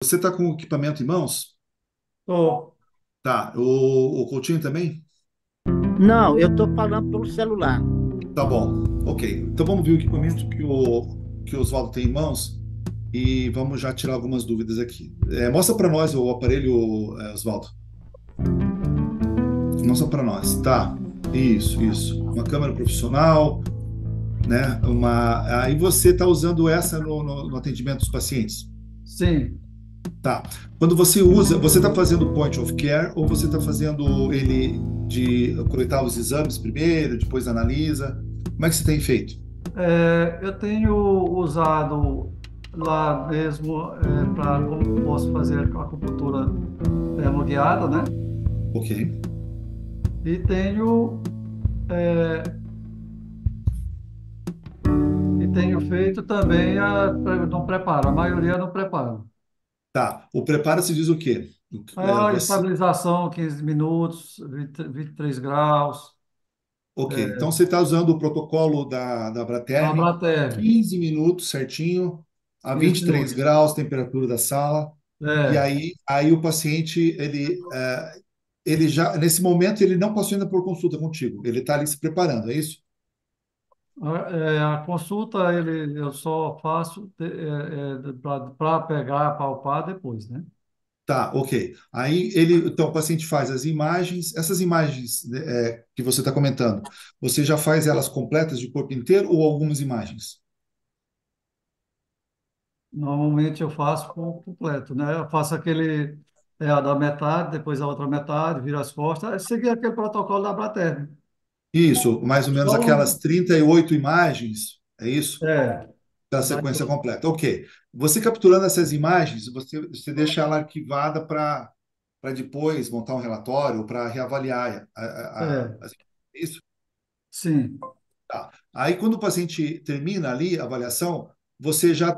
Você está com o equipamento em mãos? Tô. Tá. O Coutinho também? Não, eu estou falando pelo celular. Tá bom. Ok. Então vamos ver o equipamento que o Oswaldo tem em mãos e vamos já tirar algumas dúvidas aqui. Mostra para nós o aparelho, Oswaldo. Mostra para nós. Tá. Isso, isso. Uma câmera profissional, né? Aí você está usando essa no atendimento dos pacientes? Sim. Tá. Quando você usa, você está fazendo point of care ou você está fazendo ele de coletar os exames primeiro, depois analisa? Como é que você tem feito? Eu tenho usado lá mesmo para como posso fazer a acupuntura termoguiada, né? Ok. E é, tenho feito também no preparo. A maioria no preparo. Tá. O preparo se diz o quê? A Você. estabilização, 15 minutos, 23 graus, Ok. Então você está usando o protocolo da da Braterme, Braterme, 15 minutos certinho, a 15 23 minutos. graus, temperatura da sala. E É, aí o paciente, ele já, nesse momento, ele não passou ainda por consulta contigo. Ele está ali se preparando, é isso? a consulta eu só faço para pegar, palpar depois, né? Tá, ok. Então, o paciente faz as imagens, essas imagens, né, que você está comentando, você já faz elas completas de corpo inteiro ou algumas imagens? Normalmente eu faço com completo, né? Eu faço a da metade, depois a outra metade, viro as costas, seguir aquele protocolo da Braterme. Isso, mais ou menos Só aquelas 38 imagens, é isso? é, Da sequência completa. Ok. Você capturando essas imagens, você deixa ela arquivada para depois montar um relatório, para reavaliar é, isso? sim. Tá. Aí, quando o paciente termina ali a avaliação, você já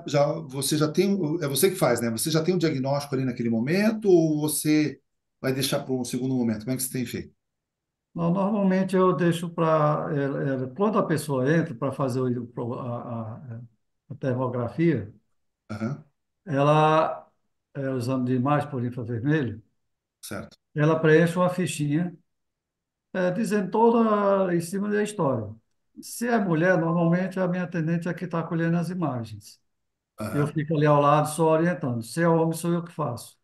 tem, é você que faz, né? Você já tem um diagnóstico ali naquele momento ou você vai deixar para um segundo momento? Como é que você tem feito? Normalmente eu deixo para quando a pessoa entra para fazer a termografia, Aham, ela o exame de imagem por infravermelho, certo. ela preenche uma fichinha dizendo toda em cima da história. Se é mulher, normalmente a minha atendente é que está colhendo as imagens. Eu Aham, fico ali ao lado só orientando. Se é homem, sou eu que faço.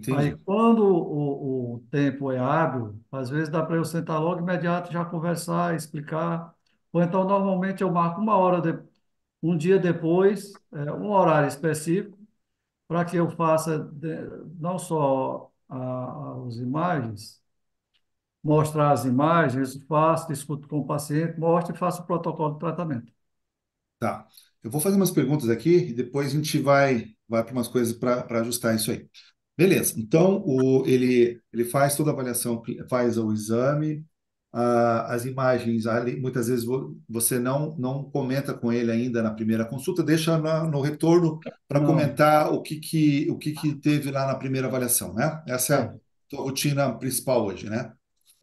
Aí, entendi. quando o tempo é hábil, às vezes dá para eu sentar logo imediato, já conversar, explicar. Ou então, normalmente, eu marco um dia depois, um horário específico, para que eu faça não só as imagens, mostrar as imagens, faço, discuto com o paciente, mostro e faço o protocolo de tratamento. Tá. Eu vou fazer umas perguntas aqui e depois a gente vai para umas coisas para ajustar isso aí. Beleza. Então, ele faz toda a avaliação, faz o exame, as imagens, ali, muitas vezes você não comenta com ele ainda na primeira consulta, deixa no retorno para Não, comentar o que que teve lá na primeira avaliação, né? Essa é a é, tua rotina principal hoje, né?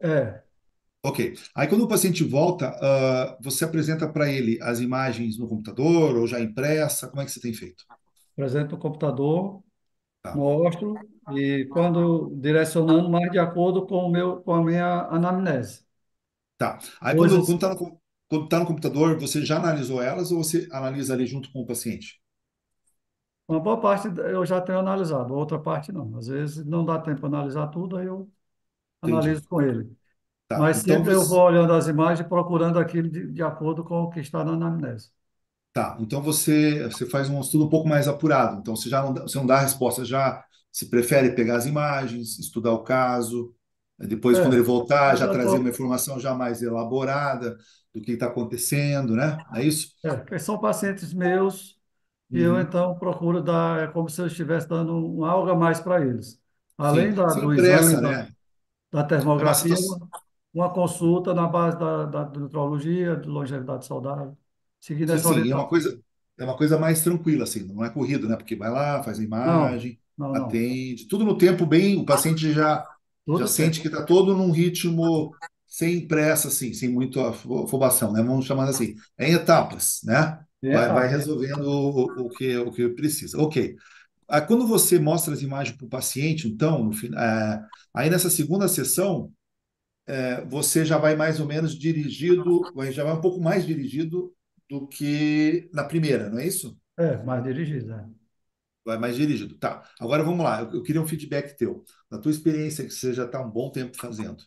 é, Ok. Aí, quando o paciente volta, você apresenta para ele as imagens no computador ou já impressa? Como é que você tem feito? apresento no computador, Tá. mostro e quando direcionando mais de acordo com a minha anamnese. Tá. Aí, quando Coisas, está quando tá no computador, você já analisou elas ou você analisa ali junto com o paciente? uma boa parte eu já tenho analisado, outra parte não. Às vezes não dá tempo de analisar tudo, aí eu Entendi. analiso com ele. Tá. Mas Então, sempre eu vou olhando as imagens e procurando aquilo de acordo com o que está na anamnese. você faz um estudo um pouco mais apurado. Então, você não dá a resposta já. Se prefere pegar as imagens, estudar o caso, depois, quando ele É, voltar, eu já já trazer uma tô, informação já mais elaborada do que está acontecendo, né? É isso? porque são pacientes meus e eu Uhum. então procuro dar, é como se eu estivesse dando algo a mais para eles. Sim. Além Sem do exame, pressa, né? da É uma termografia, situação. uma consulta na base da nutrologia, de longevidade saudável, seguindo Sim, essa sim. E orientação. é uma coisa mais tranquila, assim, não é corrido, né? Porque vai lá, faz a Não, imagem, não, não. atende, tudo no tempo bem, o paciente já Todo sente tempo. que está todo num ritmo sem pressa, assim, sem muita afobação, né? Vamos chamar assim, é em etapas, né? E Vai etapa. resolvendo o que precisa. Ok. quando você mostra as imagens para o paciente, então, aí nessa segunda sessão, você já vai mais ou menos dirigido, já vai um pouco mais dirigido do que na primeira, não é isso? É, mais dirigido, é. Vai mais dirigido. Tá. Agora vamos lá. Eu queria um feedback teu. Da tua experiência, que você já está um bom tempo fazendo.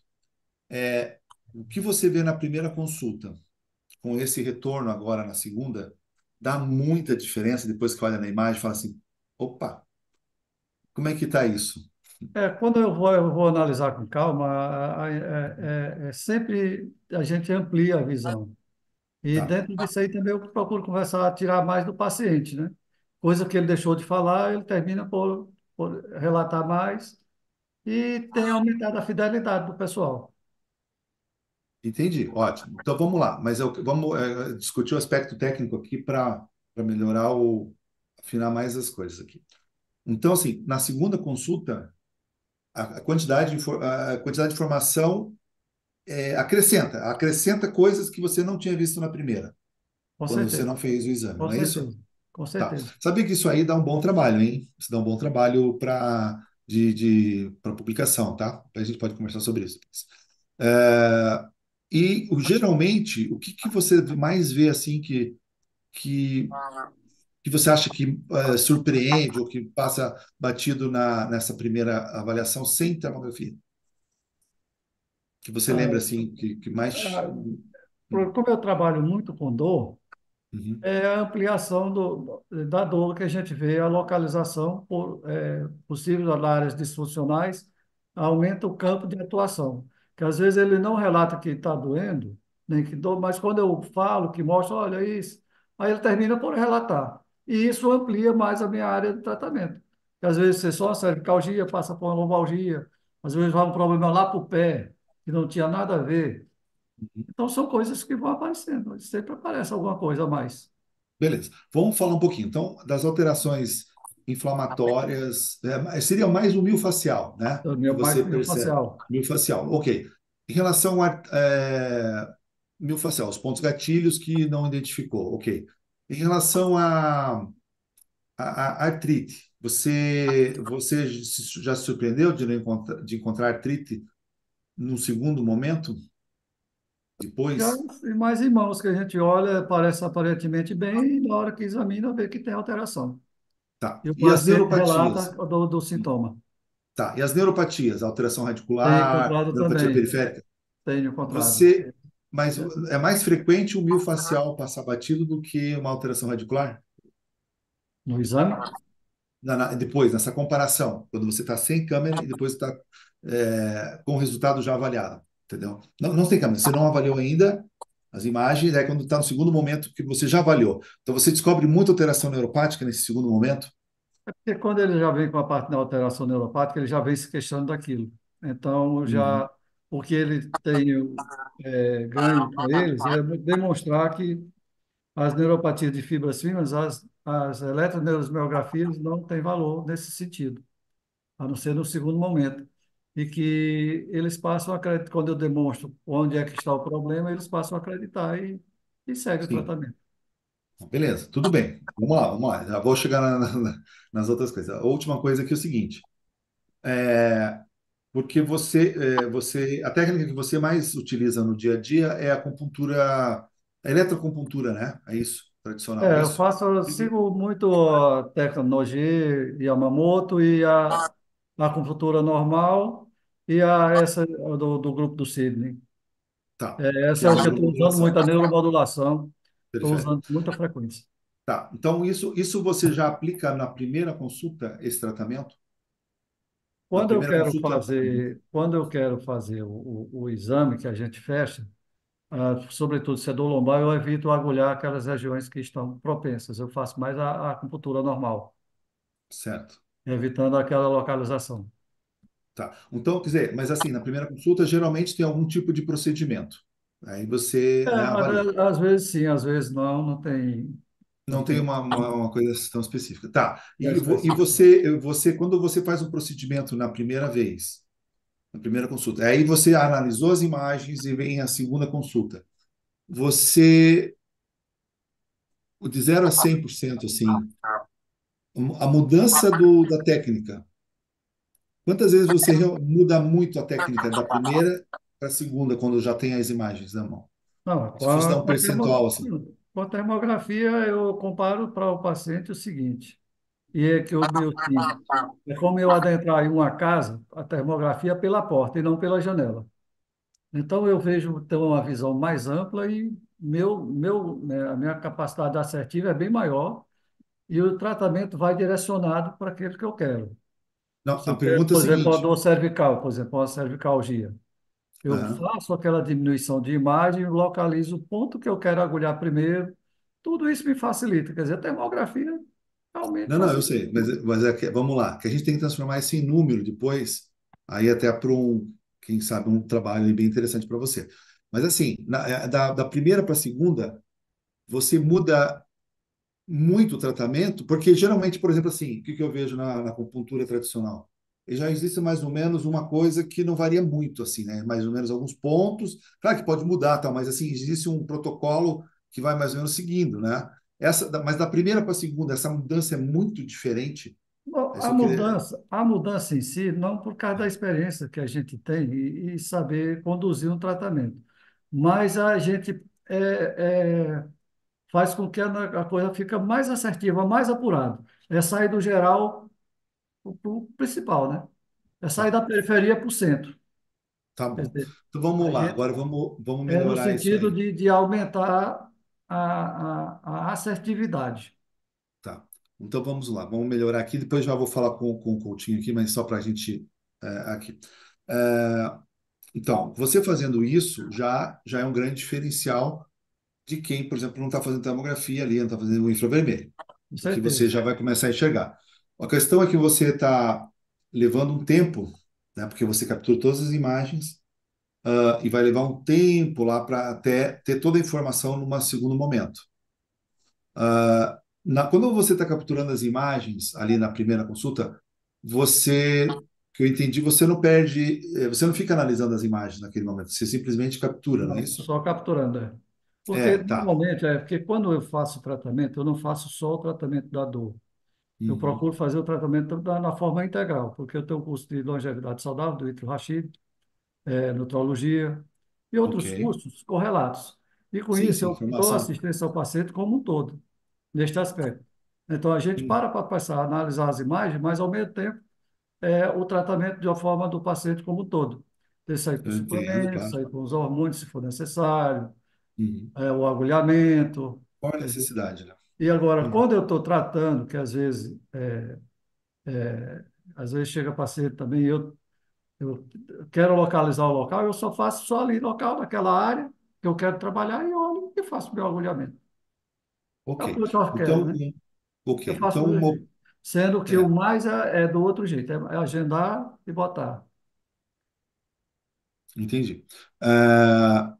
O que você vê na primeira consulta, com esse retorno agora na segunda, dá muita diferença depois que olha na imagem e fala assim: opa, como é que está isso? Quando eu vou analisar com calma, sempre a gente amplia a visão. E Tá. dentro disso aí também eu procuro conversar, tirar mais do paciente, né? Coisa que ele deixou de falar, ele termina por relatar mais e tem aumentado a fidelidade do pessoal. Entendi, ótimo. Então vamos lá, mas vamos discutir o aspecto técnico aqui para melhorar afinar mais as coisas aqui. Então, assim, na segunda consulta, a quantidade a quantidade de informação acrescenta coisas que você não tinha visto na primeira, Com quando você certeza, não fez o exame, com não é isso? certeza, com Tá. certeza. Sabia que isso aí dá um bom trabalho, hein? Isso dá um bom trabalho para publicação, tá? A gente pode conversar sobre isso. É, geralmente, o que, que você mais vê assim que, que você acha que surpreende ou que passa batido nessa primeira avaliação sem tomografia? Que você lembra Ah, assim que mais. como eu trabalho muito com dor, Uhum, é a ampliação da dor que a gente vê, a localização possível das áreas disfuncionais, aumenta o campo de atuação. Que às vezes ele não relata que está doendo, nem que dor, mas quando eu falo, que mostro, olha isso, aí ele termina por relatar. E isso amplia mais a minha área de tratamento. Que às vezes você só uma cervicalgia, passa por uma lombalgia, às vezes vai um problema lá para o pé, que não tinha nada a ver. uhum. Então são coisas que vão aparecendo, sempre aparece alguma coisa a mais. Beleza. Vamos falar um pouquinho, então, das alterações inflamatórias. Seria mais o miofascial, né? Que Mais você percebe. miofascial. Miofascial, ok. Em relação a miofascial, os pontos gatilhos que não identificou, ok. Em relação a artrite, você já se surpreendeu de, não de encontrar artrite no segundo momento, Já depois? e mais irmãos que a gente olha, parece aparentemente bem, e na hora que examina, vê que tem alteração. Tá. E o E as paciente relata neuropatias? do sintoma. Tá. E as neuropatias? Alteração Tenho radicular, encontrado neuropatia também, periférica? tenho encontrado. Você, mas é mais frequente o miofascial passar batido do que uma alteração radicular? No exame? Depois, nessa comparação, quando você está sem câmera e depois está com o resultado já avaliado, entendeu? Não, não tem câmera, você não avaliou ainda as imagens, é quando está no segundo momento que você já avaliou. Então você descobre muita alteração neuropática nesse segundo momento. Porque quando ele já vem com a parte da alteração neuropática, ele já vem se queixando daquilo. Então, Uhum. já o que ele tem ganho com eles é demonstrar que as neuropatias de fibras finas, as eletroneuroesmiografias não têm valor nesse sentido, a não ser no segundo momento. E que eles passam a acreditar, quando eu demonstro onde é que está o problema, eles passam a acreditar e segue o Sim, tratamento. beleza, tudo bem. Vamos lá, vamos lá. Já vou chegar nas outras coisas. A última coisa aqui é o seguinte. Porque a técnica que você mais utiliza no dia a dia é a acupuntura, a eletroacupuntura, né? É isso, tradicional, é Eu isso? faço, eu sigo muito a técnica Noji, Yamamoto e a acupuntura normal e essa do grupo do Sidney. Tá, que Essa é é a o que eu estou usando muito, a neuromodulação neuromodulação. Estou periférica. usando com muita frequência. Tá, então isso você já aplica na primeira consulta, esse tratamento? Na primeira consulta? Uhum. Quando eu quero fazer o exame que a gente fecha, sobretudo se é dor lombar, eu evito agulhar aquelas regiões que estão propensas. Eu faço mais a acupuntura normal, Certo. evitando aquela localização. Tá. Então, quer dizer, mas assim, na primeira consulta, geralmente tem algum tipo de procedimento. Aí você, né, Mas avalia. às vezes sim, às vezes não, não Não tem tem uma coisa tão específica. Tá. E específico. quando você faz um procedimento na primeira vez, na primeira consulta, aí você analisou as imagens e vem a segunda consulta. Você, de 0 a 100%, assim, a mudança da técnica. Quantas vezes você muda muito a técnica da primeira para a segunda, quando já tem as imagens na mão? Não, Se fosse dar um percentual assim. com a termografia, eu comparo para o paciente o seguinte, e é que o meu time, é como eu adentrar em uma casa, a termografia é pela porta e não pela janela. Então, eu vejo ter uma visão mais ampla e né, a minha capacidade assertiva é bem maior e o tratamento vai direcionado para aquilo que eu quero. Não, Se a eu quero, pergunta é a por exemplo, a seguinte. dor cervical, por exemplo, a cervicalgia. Eu Aham. faço aquela diminuição de imagem, localizo o ponto que eu quero agulhar primeiro. Tudo isso me facilita. Quer dizer, a termografia realmente Não, não, eu facilita sei, tudo. mas vamos lá, que a gente tem que transformar isso em número depois, aí até para quem sabe, um trabalho aí bem interessante para você. Mas assim, da primeira para a segunda, você muda muito o tratamento, porque geralmente, por exemplo, assim, o que eu vejo na acupuntura tradicional? E já existe mais ou menos uma coisa que não varia muito, assim, né? Mais ou menos alguns pontos. Claro que pode mudar, tal, mas assim, existe um protocolo que vai mais ou menos seguindo, né? Mas da primeira para a segunda, essa mudança é muito diferente. Bom, É isso que eu queria. a mudança em si, não por causa da experiência que a gente tem e saber conduzir um tratamento, mas a gente faz com que a coisa fique mais assertiva, mais apurada. É sair do geral para o principal, né? É sair Tá, da periferia para o centro. tá Quer bom. dizer, Então a vamos lá, gente agora vamos é no melhorar isso sentido aí. de aumentar a assertividade. Tá. Então vamos lá, vamos melhorar aqui. Depois já vou falar com o Coutinho aqui, mas só para a gente aqui. É, então, você fazendo isso já é um grande diferencial de quem, por exemplo, não está fazendo tomografia ali, não está fazendo o infravermelho, Com porque você certeza. já vai começar a enxergar. A questão é que você está levando um tempo, né, porque você captura todas as imagens, e vai levar um tempo lá para até ter toda a informação num segundo momento. Quando você está capturando as imagens ali na primeira consulta, que eu entendi, você não perde, você não fica analisando as imagens naquele momento, você simplesmente captura, não é Não, isso? só capturando. É. Porque, Tá. normalmente, porque quando eu faço tratamento, eu não faço só o tratamento da dor. Eu Uhum. procuro fazer o tratamento na forma integral, porque eu tenho um curso de longevidade saudável, do Ítalo Rachid, nutrologia e Ok. outros cursos correlatos. E com Sim, isso sim, eu dou informação. assistência ao paciente como um todo, neste aspecto. Então a gente Hum. para passar a analisar as imagens, mas ao mesmo tempo o tratamento de uma forma do paciente como um todo. Ele sair com Eu entendo, suplementos, claro. sair com os hormônios se for necessário, Uhum. o agulhamento. Qual a Quer dizer, necessidade, né? e agora, Uhum. quando eu estou tratando, que às vezes chega paciente também, eu quero localizar o local, eu só faço só ali, local naquela área que eu quero trabalhar e olho e faço meu agulhamento. É o Ok. que eu quero, Então, né? Eu ok. faço do Então, meu jeito. Sendo que o é, mais é do outro jeito, é agendar e botar. entendi. Ah,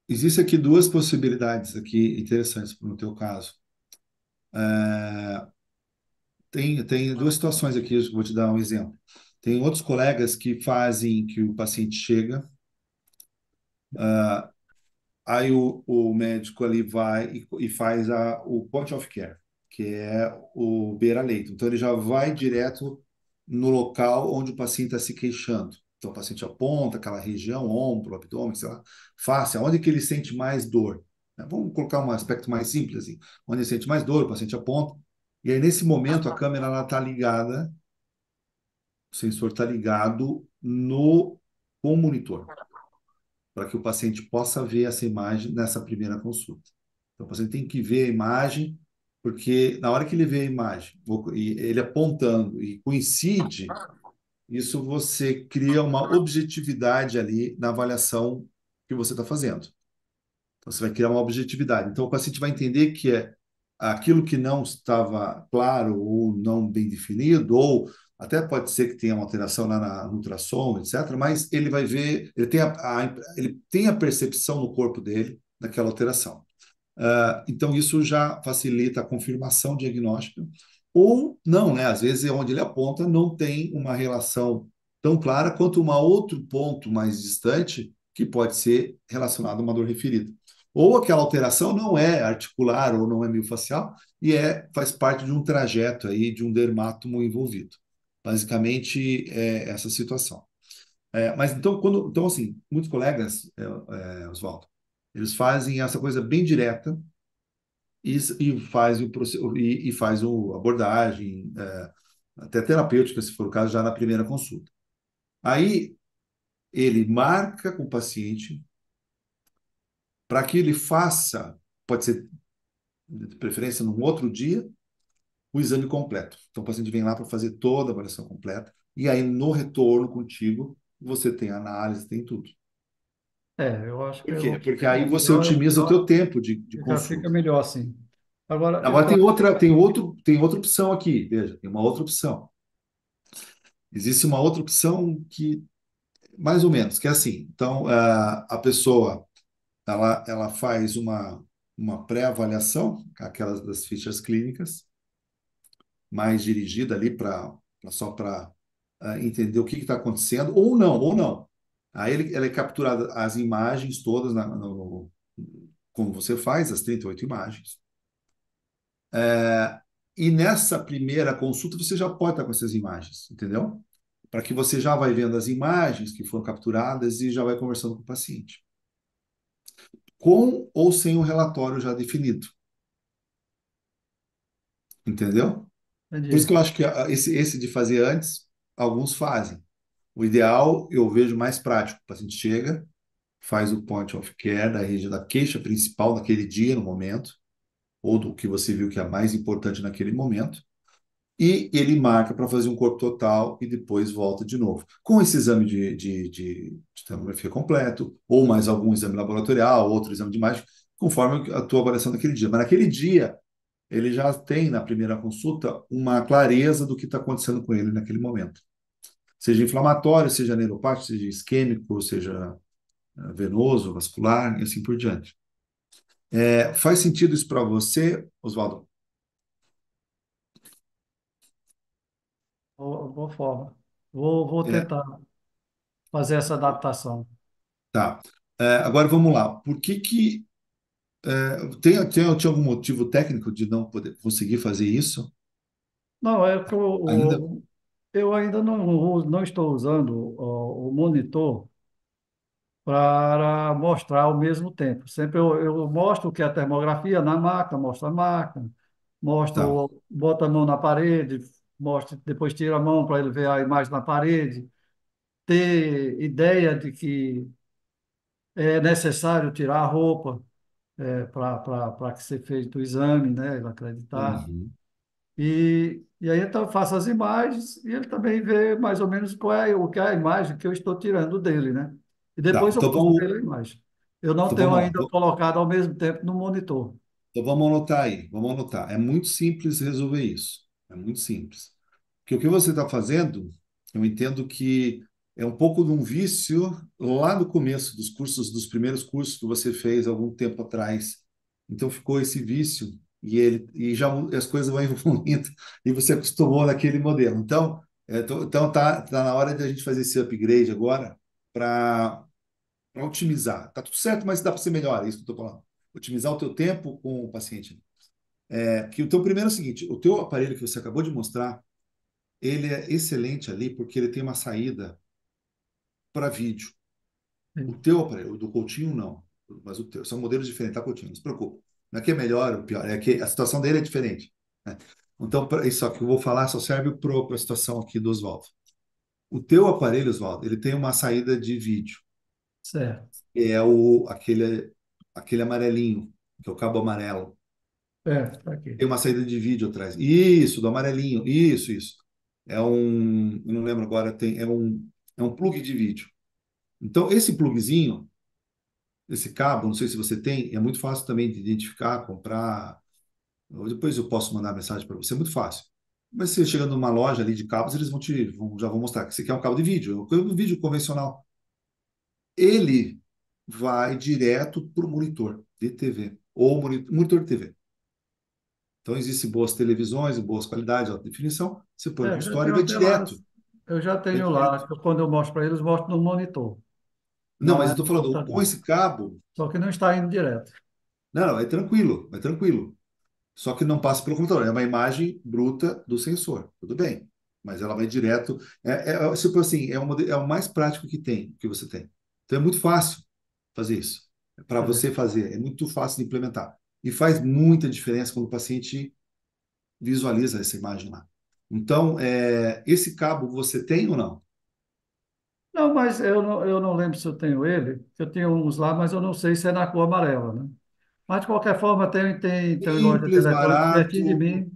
Existem aqui duas possibilidades aqui interessantes no teu caso. Tem duas situações aqui, eu vou te dar um exemplo. Tem outros colegas que fazem que o paciente chega, aí o médico ali vai e faz o point of care, que é o beira-leito. Então ele já vai direto no local onde o paciente está se queixando. Então o paciente aponta aquela região, ombro, abdômen, sei lá, face, aonde que ele sente mais dor. Né? Vamos colocar um aspecto mais simples, assim. Onde ele sente mais dor, o paciente aponta. E aí, nesse momento, a câmera está ligada, o sensor está ligado no com o monitor, para que o paciente possa ver essa imagem nessa primeira consulta. Então, o paciente tem que ver a imagem, porque na hora que ele vê a imagem, e ele apontando e coincide, isso você cria uma objetividade ali na avaliação que você está fazendo. Então, você vai criar uma objetividade. Então, o paciente vai entender que é aquilo que não estava claro ou não bem definido, ou até pode ser que tenha uma alteração lá no ultrassom, etc., mas ele vai ver, ele tem a percepção no corpo dele daquela alteração. Então, isso já facilita a confirmação diagnóstica. Ou não, né? Às vezes, onde ele aponta, não tem uma relação tão clara quanto um outro ponto mais distante, que pode ser relacionado a uma dor referida. Ou aquela alteração não é articular ou não é miofascial e faz parte de um trajeto aí de um dermátomo envolvido. Basicamente, é essa situação. Mas então assim, muitos colegas, Oswaldo, eles fazem essa coisa bem direta e fazem e faz o abordagem, até terapêutica, se for o caso, já na primeira consulta. Aí ele marca com o paciente para que ele faça, pode ser de preferência num outro dia, o exame completo. Então o paciente vem lá para fazer toda a avaliação completa e aí no retorno contigo você tem análise, tem tudo. Eu acho que Por quê? o Porque aí você melhor, otimiza o teu tempo de fica consulta. melhor assim. Agora, Agora então, tem outra opção aqui, veja, tem uma outra opção. Existe uma outra opção que, mais ou menos, que é assim. Então, a pessoa, ela faz uma pré-avaliação, aquelas das fichas clínicas, mais dirigida ali só para entender o que está acontecendo, ou não. Aí ela é capturada as imagens todas, como você faz, as 38 imagens. E nessa primeira consulta você já pode estar com essas imagens, entendeu? Para que você já vai vendo as imagens que foram capturadas e já vai conversando com o paciente. Com ou sem o relatório já definido, entendeu? Por isso que entendi. eu acho que esse de fazer antes, alguns fazem. O ideal, eu vejo mais prático. O paciente chega, faz o point of care da região da queixa principal naquele dia, no momento, ou do que você viu que é mais importante naquele momento, e ele marca para fazer um corpo total e depois volta de novo. Com esse exame de tomografia completo, ou mais algum exame laboratorial, outro exame de imagem, conforme a tua avaliação daquele dia. Mas naquele dia, ele já tem, na primeira consulta, uma clareza do que está acontecendo com ele naquele momento. Seja inflamatório, seja neuropático, seja isquêmico, seja venoso, vascular, e assim por diante. Faz sentido isso para você, Oswaldo? Boa forma. Vou É, tentar fazer essa adaptação. tá. Agora vamos lá. Por que que tinha algum motivo técnico de não poder conseguir fazer isso? Não, é que Ainda? eu ainda não estou usando o monitor para mostrar ao mesmo tempo. Sempre eu mostro o que é a termografia na máquina, mostro a máquina, Tá. mostro, boto a mão na parede, mostro, depois tiro a mão para ele ver a imagem na parede, ter ideia de que é necessário tirar a roupa para que seja feito o exame, né, ele acreditar. Uhum. E aí então eu faço as imagens e ele também vê mais ou menos o que é a imagem que eu estou tirando dele, né? E Tá. depois eu mostro para ele a imagem. Eu não Então tenho vamos lá. ainda colocado ao mesmo tempo no monitor. Então vamos anotar aí. Vamos anotar. É muito simples resolver isso. É muito simples. Porque o que você está fazendo, eu entendo que é um pouco de um vício lá no começo dos cursos, dos primeiros cursos que você fez algum tempo atrás. Então ficou esse vício e já as coisas vão evoluindo e você acostumou naquele modelo. Então tá na hora de a gente fazer esse upgrade agora para otimizar. Tá tudo certo, mas dá para ser melhor, é isso que eu estou falando. Otimizar o teu tempo com o paciente. Que o teu primeiro é o seguinte, o teu aparelho que você acabou de mostrar, ele é excelente ali porque ele tem uma saída para vídeo. O Sim. teu aparelho, o do Coutinho, não. Mas o teu, são modelos diferentes, tá, Coutinho? Não se preocupe. Não é que é melhor ou pior, é que a situação dele é diferente, né? Então, isso aqui que eu vou falar só serve para a situação aqui do Oswaldo. O teu aparelho, Oswaldo, ele tem uma saída de vídeo, Certo. que é aquele amarelinho, que é o cabo amarelo. Tá aqui. Tem uma saída de vídeo atrás. Isso, do amarelinho. Isso. Eu não lembro agora, é um plug de vídeo. Então, esse plugzinho, esse cabo, não sei se você tem, é muito fácil também de identificar, comprar. Depois eu posso mandar mensagem para você, é muito fácil. Mas você chega numa loja ali de cabos, eles já vão mostrar que você quer um cabo de vídeo, um vídeo convencional. Ele vai direto para o monitor de TV, ou monitor de TV. Então, existem boas televisões, boas qualidades, alta definição. Você põe no Eu já consultório e tenho vai até lá, direto. eu já Vai tenho lá, direto. quando eu mostro para eles, mostro no monitor. Não, Não mas é eu estou no falando, com computador. esse cabo, Só que não está indo direto. Não, não, é tranquilo, é tranquilo. Só que não passa pelo computador, é uma imagem bruta do sensor, tudo bem. Mas ela vai direto. Tipo assim, é o mais prático que tem, que você tem. Então é muito fácil fazer isso. Para É. você fazer, é muito fácil de implementar. E faz muita diferença quando o paciente visualiza essa imagem lá. Então, esse cabo você tem ou não? Não, mas eu não lembro se eu tenho ele. Eu tenho uns lá, mas eu não sei se é na cor amarela, né? Mas, de qualquer forma, tem loja de Simples, eletrônica pertinho de barato. mim.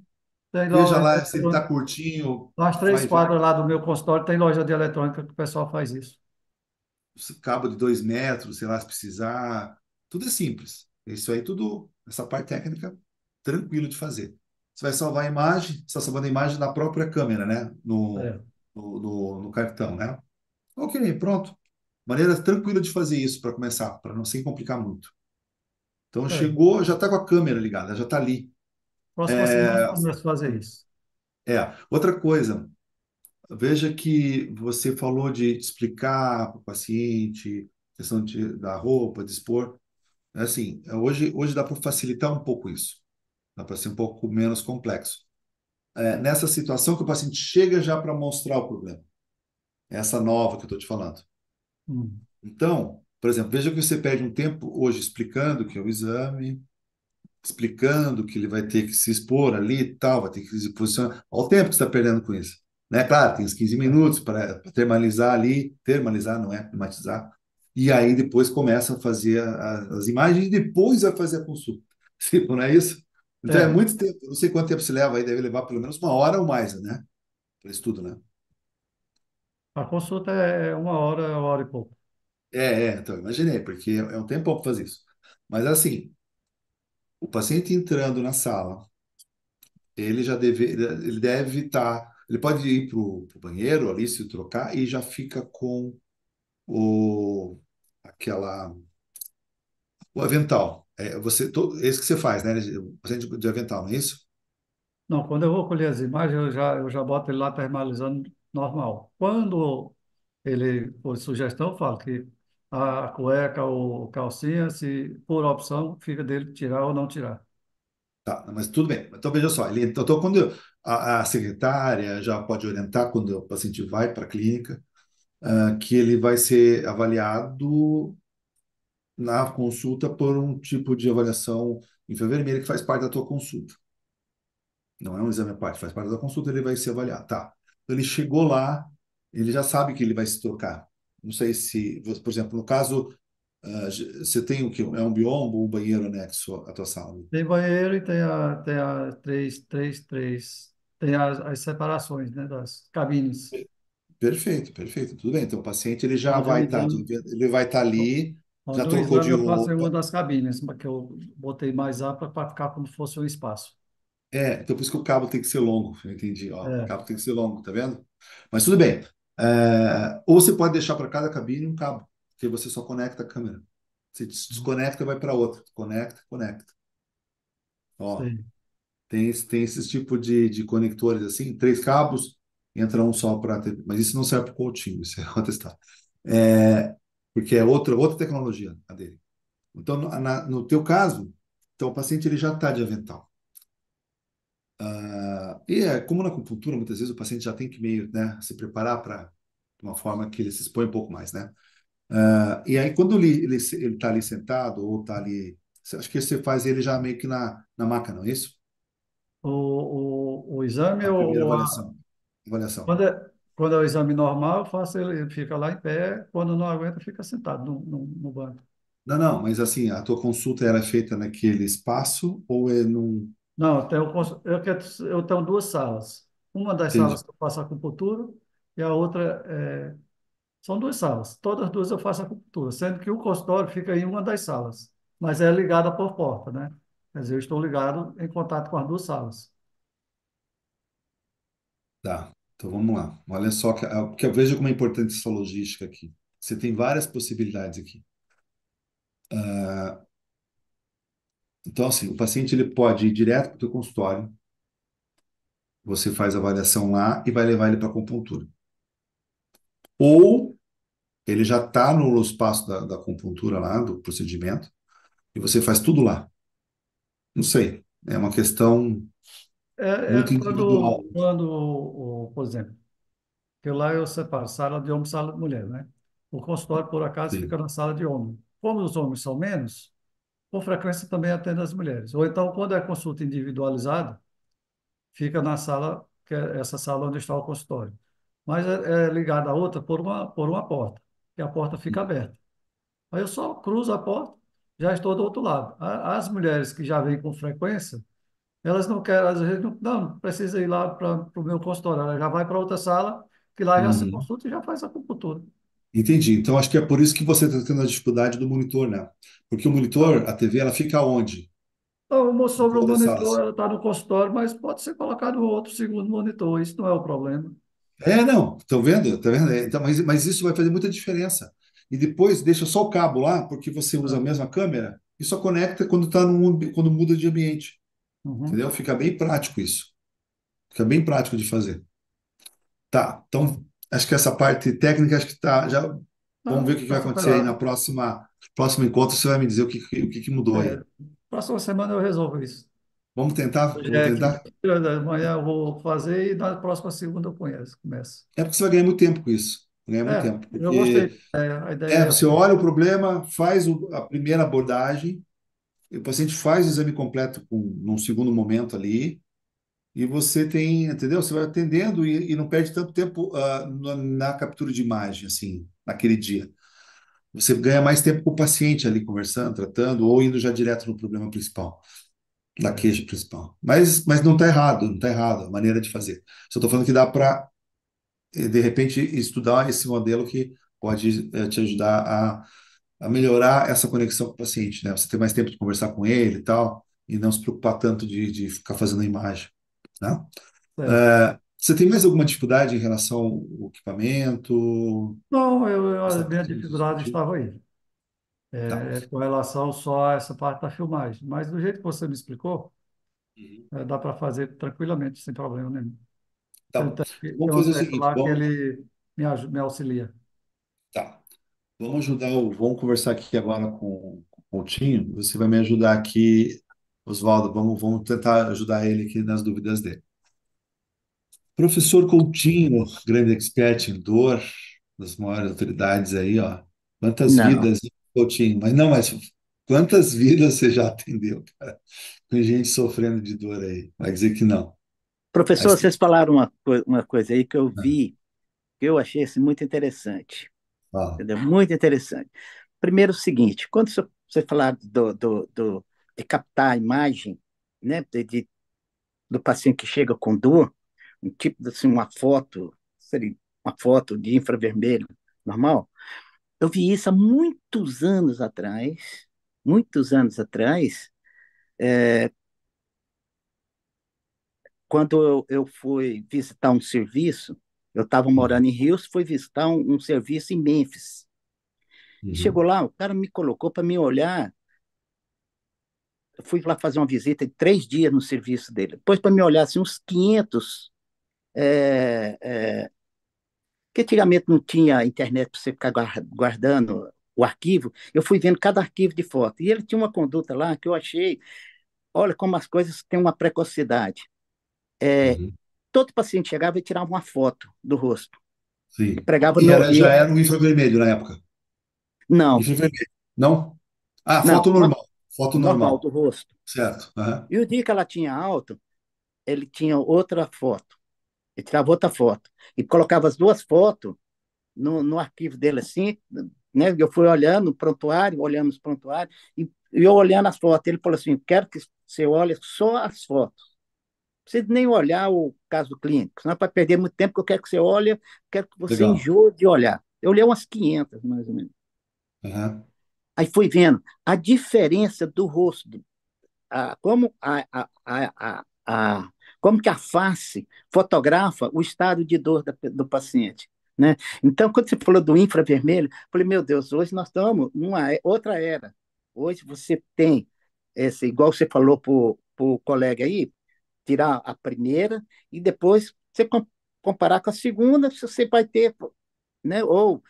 Tem Veja loja de lá se ele está eletrônica. curtinho. Nas três Vai ver quadras lá do meu consultório tem loja de eletrônica que o pessoal faz isso. cabo de 2 metros, sei lá, se precisar. Tudo é simples. Isso aí, tudo, essa parte técnica, tranquilo de fazer. Você vai salvar a imagem, você está salvando a imagem na própria câmera, né? É, No cartão, né? Ok, pronto. Maneira tranquila de fazer isso para começar, para não se complicar muito. Então, é. chegou, já está com a câmera ligada, já está ali. Próxima semana eu É, começo a fazer isso. outra coisa, veja que você falou de explicar para o paciente, questão da roupa, de expor. É assim, hoje dá para facilitar um pouco isso, dá para ser um pouco menos complexo. Nessa situação que o paciente chega já para mostrar o problema, essa nova que eu estou te falando. Hum. Então, por exemplo, veja que você perde um tempo hoje explicando o que é o exame, explicando que ele vai ter que se expor ali e tal, vai ter que se posicionar. Olha o tempo que você está perdendo com isso. Né? Claro, tem uns 15 minutos para termalizar ali, termalizar, não é primatizar, e aí depois começa a fazer as imagens e depois vai fazer a consulta. Tipo, não é isso? Então é É, muito tempo, não sei quanto tempo se leva, aí deve levar pelo menos 1 hora ou mais, né? Para isso tudo, né? a consulta é uma hora e pouco. Então, imaginei, porque é um tempo para fazer isso. Mas assim, o paciente entrando na sala, ele deve estar, ele pode ir para o banheiro ali, se trocar, e já fica com o, aquela, o avental. Esse que você faz, né? O paciente de avental, não é isso? Não, quando eu vou colher as imagens, eu já boto ele lá termalizando normal. Quando ele, por sugestão, eu falo que a cueca ou calcinha, se por opção, fica dele tirar ou não tirar. Tá, mas tudo bem. Então, veja só, então, quando a secretária já pode orientar quando o paciente vai para a clínica, que ele vai ser avaliado na consulta por um tipo de avaliação infravermelha que faz parte da tua consulta. Não é um exame à parte, faz parte da consulta, ele vai se avaliar. Tá. Então, ele chegou lá, ele já sabe que ele vai se trocar. Não sei se, por exemplo, no caso, você tem o quê? É um biombo ou um banheiro anexo à tua sala? Tem banheiro e tem a três, tem as separações, né, das cabines. Perfeito, perfeito. Tudo bem. Então, o paciente ele já Onde o vai estar, exame, ele vai estar ali, já onde o trocou exame de eu faço em uma roupa. das cabines, que eu botei mais ampla para ficar como se fosse um espaço. Então por isso que o cabo tem que ser longo. Eu entendi. Ó, o É, cabo tem que ser longo, tá vendo? Mas tudo bem. Ou você pode deixar para cada cabine um cabo, que você só conecta a câmera. Você desconecta, vai para outra. Conecta, conecta. Ó, sei. tem esses tipo de conectores assim, 3 cabos, entra um só para. Mas isso não serve para o Coutinho, isso é outra história. É, porque é outra tecnologia a dele. Então, no teu caso, então, o paciente ele já está de avental. Como na acupuntura, muitas vezes o paciente já tem que meio, né, se preparar para de uma forma que ele se expõe um pouco mais, né? E aí, quando ele está ali sentado ou está ali, acho que você faz ele já meio que na maca, não é isso? O exame, A primeira avaliação. Avaliação. quando é o exame normal, eu faço ele fica lá em pé, quando não aguenta, fica sentado no banco. Não, não, mas assim, a tua consulta era feita naquele espaço ou é num. Não, eu tenho duas salas. Uma das salas Entendi. que eu faço acupuntura e a outra são duas salas. Todas as duas eu faço acupuntura, sendo que o consultório fica em uma das salas, mas é ligada por porta, né? Quer dizer, eu estou ligado em contato com as duas salas. Tá, então vamos lá. Olha só, que eu vejo como é importante essa logística aqui. Você tem várias possibilidades aqui. Então, assim, o paciente ele pode ir direto para o teu consultório, você faz a avaliação lá e vai levar ele para a acupuntura. Ou ele já está no espaço da acupuntura lá, do procedimento, e você faz tudo lá. Não sei. É uma questão É muito individual. por exemplo, que lá eu separo sala de homem e sala de mulher, né? O consultório, por acaso, fica Sim. na sala de homem. Como os homens são menos, por frequência também atende as mulheres. Ou então, quando é consulta individualizada, fica na sala, que é essa sala onde está o consultório. Mas é ligada à outra por uma porta, que a porta fica aberta. Aí eu só cruzo a porta, já estou do outro lado. As mulheres que já vêm com frequência, elas não querem, às vezes, não precisa ir lá para o meu consultório, ela já vai para outra sala, que lá já se Uhum. consulta e já faz a acupuntura. Entendi. Então, acho que é por isso que você está tendo a dificuldade do monitor, né? Porque o monitor, a TV, ela fica onde? Então, Em sobre o todas as monitor, salas. ela está no consultório, mas pode ser colocado outro segundo monitor, isso não é o problema. É, não. Estão vendo? Tá vendo? Então, mas isso vai fazer muita diferença. E depois deixa só o cabo lá, porque você usa a É. mesma câmera e só conecta quando quando muda de ambiente. Uhum. Entendeu? Fica bem prático isso. Fica bem prático de fazer. Tá. Então, acho que essa parte técnica, acho que tá. Já vamos ver Não, o que está vai acontecer aí na superado. próximo encontro. Você vai me dizer o que que mudou É, aí. próxima semana eu resolvo isso. Vamos tentar? Hoje Vamos é tentar? quinta-feira, da manhã eu vou fazer e na próxima segunda eu conheço, começo. É porque você vai ganhar muito tempo com isso. Vai ganhar muito É, tempo. eu gostei. Porque A ideia é você olha o problema, faz a primeira abordagem, e o paciente faz o exame completo num segundo momento ali, e você tem, entendeu? Você vai atendendo e não perde tanto tempo na captura de imagem, assim, naquele dia. Você ganha mais tempo com o paciente ali conversando, tratando, ou indo já direto no problema principal, na é, queixa principal. Mas não está errado, não está errado a maneira de fazer. Só estou falando que dá para de repente, estudar esse modelo que pode te ajudar a melhorar essa conexão com o paciente, né? Você ter mais tempo de conversar com ele e tal, e não se preocupar tanto de ficar fazendo a imagem, né? certo. Você tem mais alguma dificuldade em relação ao equipamento? Não, a Essa minha parte que a gente dificuldade discutiu? estava aí, Tá. com relação só a essa parte da filmagem. Mas do jeito que você me explicou, Uhum. dá para fazer tranquilamente, sem problema nenhum. Tá bom. Tem Vamos um fazer o técnico seguinte, lá que vamos, ele me auxilia. tá. Vamos conversar aqui agora com o Coutinho. Você vai me ajudar aqui, Oswaldo. Vamos tentar ajudar ele aqui nas dúvidas dele. Professor Coutinho, grande expert em dor, das maiores autoridades aí, ó. Quantas Não. vidas, hein, Coutinho? Mas quantas vidas você já atendeu, cara? Com gente sofrendo de dor aí. Vai dizer que não. Professor, Mas tem. vocês falaram uma coisa aí que eu vi, que eu achei assim, muito interessante. Fala. Entendeu? Muito interessante. Primeiro, o seguinte: quando você falar de captar a imagem, né, do paciente que chega com dor, um tipo de assim, uma foto, seria uma foto de infravermelho normal, eu vi isso há muitos anos atrás, quando eu fui visitar um serviço, eu estava Uhum, morando em Houston, fui visitar um serviço em Memphis. E chegou uhum, lá, o cara me colocou para me olhar. Eu fui lá fazer uma visita de 3 dias no serviço dele. Depois, para me olhar, assim, uns 500. É, é, que antigamente não tinha internet para você ficar guardando o arquivo. Eu fui vendo cada arquivo de foto. E ele tinha uma conduta lá que eu achei. Olha como as coisas têm uma precocidade. É, uhum. todo paciente chegava e tirava uma foto do rosto. E Sim. pregava E no. já era um infravermelho na época. Não, Infravermelho. Não? Ah, não, foto normal. Foto normal normal. do rosto. Certo. Aham. E o dia que ela tinha alta, ele tinha outra foto. Ele tirava outra foto. E colocava as duas fotos no arquivo dele assim, né? Eu fui olhando o prontuário, olhando os prontuários, e eu olhando as fotos. Ele falou assim: quero que você olhe só as fotos. Não precisa nem olhar o caso clínico, senão é para perder muito tempo, que eu quero que você olhe, quero que você Legal. enjoe de olhar. Eu olhei umas 500, mais ou menos. Aham. Aí fui vendo a diferença do rosto, como como que a face fotografa o estado de dor do paciente, né? Então, quando você falou do infravermelho, eu falei, meu Deus, hoje nós estamos numa outra era. Hoje você tem esse, igual você falou para o colega aí, tirar a primeira e depois você comparar com a segunda, você vai ter, né? Ou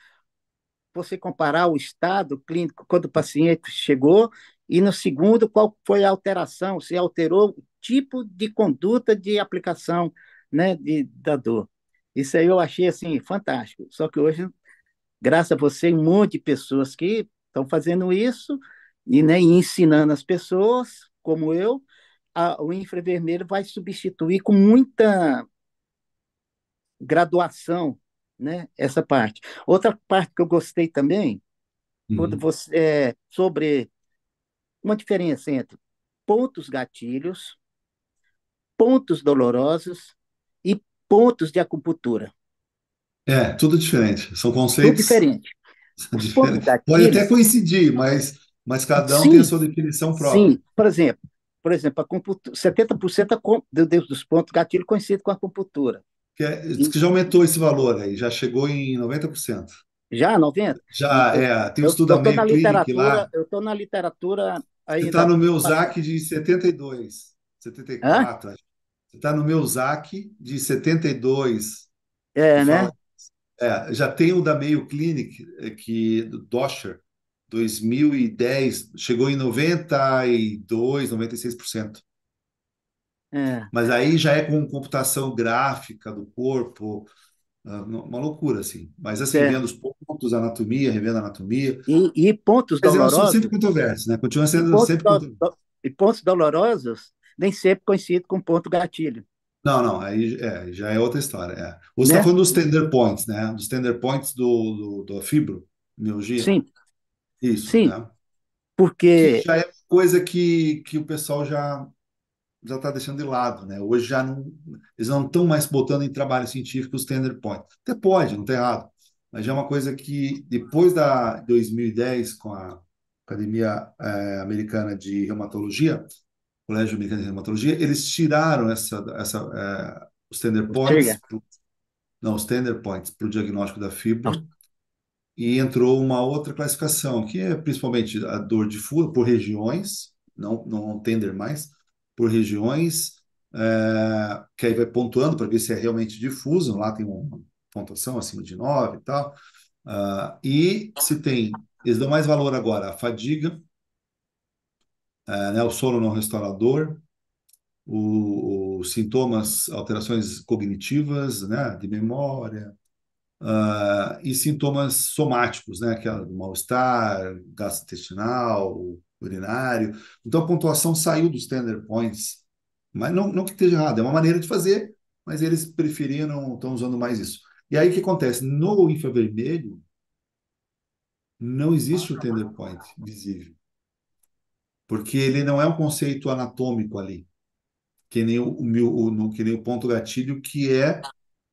você comparar o estado clínico quando o paciente chegou e no segundo, qual foi a alteração, se alterou o tipo de conduta de aplicação, né, da dor. Isso aí eu achei assim fantástico. Só que hoje, graças a você, um monte de pessoas que estão fazendo isso e, né, e ensinando as pessoas, como eu, o infravermelho vai substituir com muita graduação, né, essa parte. Outra parte que eu gostei também, quando Uhum. você, sobre uma diferença entre pontos gatilhos, pontos dolorosos e pontos de acupuntura. Tudo diferente. São Tudo conceitos diferente. Os pontos diferentes. Pode até gatilhos, coincidir, mas cada um tem a sim, sua definição própria. sim. Por exemplo, a acupuntura, 70% dos pontos gatilho coincide com a acupuntura. Diz E que já aumentou esse valor aí, já chegou em 90%. já 90? Já, tem um Eu estudo da estou na Mayo Clinic lá. literatura, eu estou na literatura Você está ainda no meu passada. ZAC de 72, setenta e Hã? quatro. Acho. Você está no meu ZAC de 72, que É, fala. né? Já tem o da Mayo Clinic, do Dosher, 2010, chegou em 92, 96%. É. Mas aí já é com computação gráfica do corpo, uma loucura, assim. Mas assim, É. vendo os pontos, anatomia, revendo a anatomia. E pontos Mas é um assunto sempre dolorosos, controverso, né? Continua e sendo pontos, sempre controverso. e pontos dolorosos nem sempre coincide com ponto gatilho, Não, não, aí já é outra história. Você está né? falando dos tender points, né? Dos tender points do fibromialgia. Sim, Isso, sim, né? Que porque já é coisa que o pessoal já está deixando de lado, né? Hoje já não, eles não estão mais botando em trabalho científico os tender points. Até pode, não está errado, mas já é uma coisa que depois da 2010 com a Academia Americana de Reumatologia, Colégio Americano de Reumatologia, eles tiraram os tender chega. points, não, os tender points para o diagnóstico da fibro e entrou uma outra classificação, que é principalmente a dor difusa por regiões, não tender mais, por regiões, que aí vai pontuando para ver se é realmente difuso, lá tem uma pontuação acima de 9 e tal, e se tem, eles dão mais valor agora à fadiga, né, o sono não restaurador, os sintomas, alterações cognitivas, né, de memória, e sintomas somáticos, né, que é o mal-estar, gastrointestinal, urinário. Então a pontuação saiu dos tender points, mas não que esteja errado, é uma maneira de fazer, mas eles preferiram, estão usando mais isso. E aí o que acontece? No infravermelho não existe o tender point visível, porque ele não é um conceito anatômico ali, que nem que nem o ponto gatilho, que é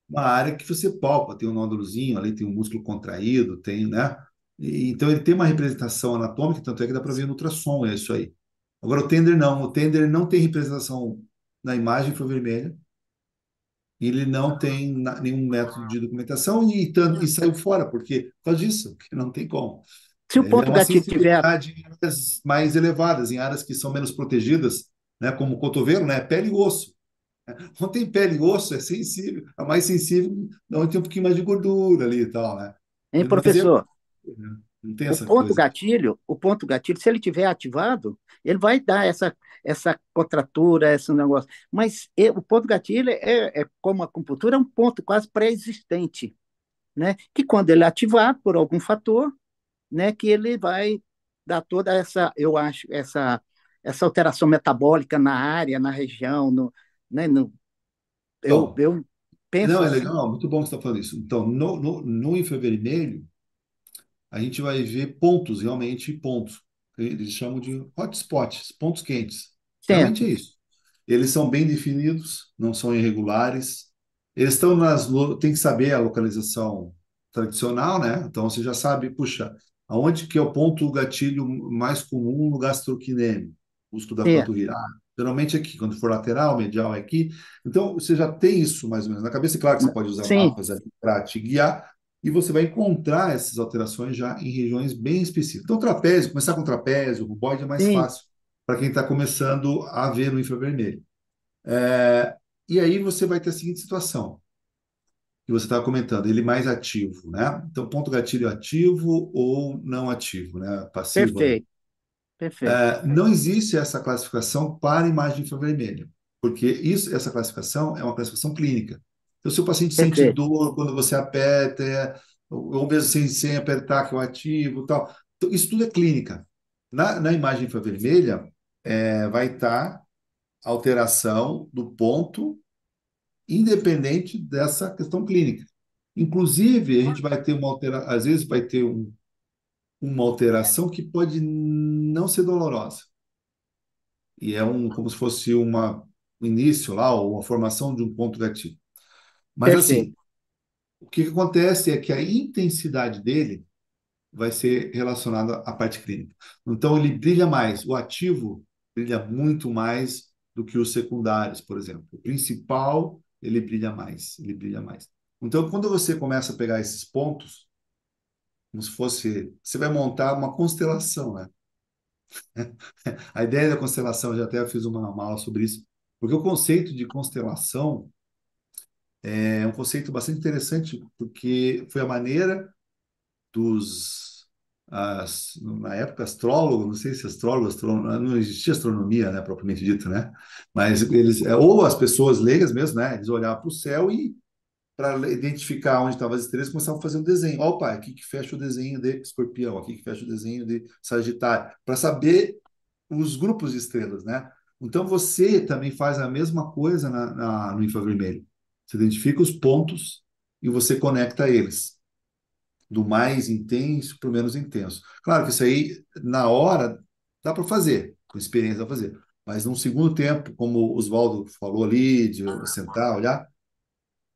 uma área que você palpa, tem um nódulozinho, ali tem um músculo contraído, tem, né? Então ele tem uma representação anatômica, tanto é que dá para ver no ultrassom, é isso aí. Agora o tender não tem representação na imagem infravermelha, ele não tem nenhum método de documentação e saiu fora, por causa disso, que não tem como. Se o Ele é ponto uma gatilho tiver, sensibilidade em áreas mais elevadas, em áreas que são menos protegidas, né, como o cotovelo, né, pele e osso. Quando tem pele e osso, é sensível. A mais sensível, onde tem um pouquinho mais de gordura ali e tal, né? hein, Mas professor, não tem o essa ponto coisa. gatilho, o ponto gatilho, se ele tiver ativado, ele vai dar essa contratura, esse negócio. Mas o ponto gatilho como a acupuntura, é um ponto quase pré-existente, né? Que quando ele é ativado por algum fator, né, que ele vai dar toda essa, eu acho, essa alteração metabólica na área, na região, né, Então, eu penso não, é assim, legal, muito bom que você está falando isso. Então, no infravermelho, a gente vai ver pontos, realmente pontos. Eles chamam de hotspots, pontos quentes. Realmente é certo, isso. Eles são bem definidos, não são irregulares. Eles estão tem que saber a localização tradicional, né? Então você já sabe, puxa, aonde que é o ponto gatilho mais comum no gastrocnêmio, músculo da certo, panturrilha. Geralmente é aqui, quando for lateral, medial é aqui. Então você já tem isso mais ou menos na cabeça. E claro que você pode usar sim, mapas ali para te guiar, e você vai encontrar essas alterações já em regiões bem específicas. Então, trapézio, começar com trapézio, ruboide é mais sim, fácil para quem está começando a ver no infravermelho. É, e aí você vai ter a seguinte situação, que você estava comentando, ele mais ativo, né? Então, ponto gatilho ativo ou não ativo, né? Passivo ali. perfeito. Perfeito. Não existe essa classificação para imagem infravermelha, porque essa classificação é uma classificação clínica. Então, se o paciente sente Perfeito. dor quando você aperta, ou mesmo sem apertar, que é o ativo, tal, então, isso tudo é clínica. Na imagem infravermelha, vai estar alteração do ponto, independente dessa questão clínica. Inclusive, a gente vai ter às vezes vai ter uma alteração que pode não ser dolorosa. E é como se fosse um início lá, ou uma formação de um ponto gatilho. Mas Perfeito. assim, o que acontece é que a intensidade dele vai ser relacionada à parte clínica. Então ele brilha mais, o ativo brilha muito mais do que os secundários, por exemplo. O principal, ele brilha mais, ele brilha mais. Então, quando você começa a pegar esses pontos, como se fosse, você vai montar uma constelação, né? A ideia da constelação, eu já até fiz uma aula sobre isso, porque o conceito de constelação é um conceito bastante interessante, porque foi a maneira na época, astrólogos, não sei se não existia astronomia, né, propriamente dito, né? Mas ou as pessoas leigas mesmo, né? Eles olhavam para o céu e, para identificar onde estavam as estrelas, começavam a fazer um desenho. Opa, aqui que fecha o desenho de Escorpião, aqui que fecha o desenho de Sagitário, para saber os grupos de estrelas, né? Então você também faz a mesma coisa no infravermelho. Você identifica os pontos e você conecta eles, do mais intenso para o menos intenso. Claro que isso aí, na hora, dá para fazer, com experiência dá para fazer. Mas num segundo tempo, como o Oswaldo falou ali, de sentar, olhar,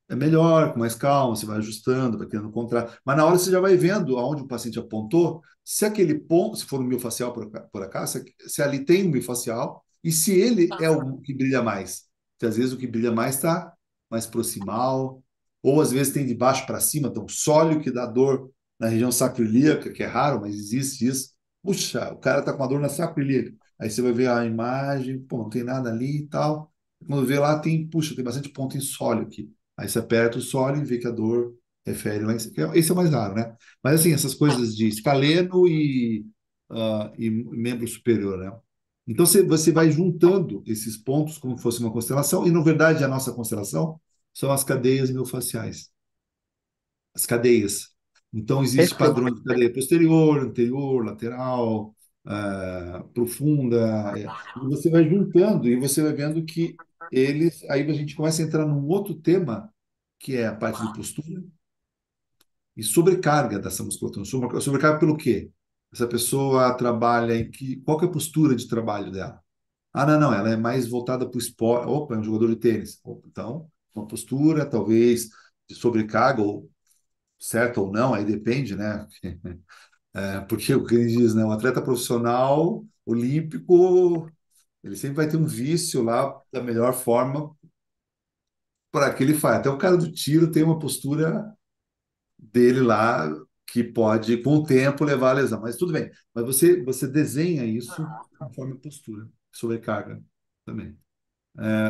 é melhor, com mais calma, você vai ajustando, vai criando contraste. Mas na hora você já vai vendo aonde o paciente apontou, se aquele ponto, se for um miofascial por acaso, se ali tem um miofascial, e se ele é o que brilha mais. Porque às vezes o que brilha mais está mais proximal, ou às vezes tem de baixo para cima, então sólio que dá dor na região sacroiliaca, que é raro, mas existe isso. Puxa, o cara está com uma dor na sacroiliaca. Aí você vai ver a imagem, pô, não tem nada ali e tal. Quando vê lá, puxa, tem bastante ponto em sólio aqui. Aí você aperta o solo e vê que a dor refere lá em cima. Esse é o mais raro, né? Mas assim, essas coisas de escaleno e membro superior, né? Então você vai juntando esses pontos como se fosse uma constelação, e na verdade a nossa constelação são as cadeias miofasciais, as cadeias. Então existe Perfeito. padrão de cadeia posterior, anterior, lateral, profunda, e você vai juntando e você vai vendo que aí a gente começa a entrar num outro tema, que é a parte de postura e sobrecarga dessa musculatura. Sobrecarga pelo quê? Essa pessoa trabalha qual que é a postura de trabalho dela? Ah, não, não, ela é mais voltada para o esporte. Opa, é um jogador de tênis. Opa, então, uma postura, talvez, de sobrecarga, ou certo ou não, aí depende, né? Porque o que ele diz, né? O atleta profissional olímpico, ele sempre vai ter um vício lá da melhor forma para que ele faz. Até o cara do tiro tem uma postura dele lá que pode, com o tempo, levar à lesão. Mas tudo bem. Mas você desenha isso conforme a postura, sobrecarga também.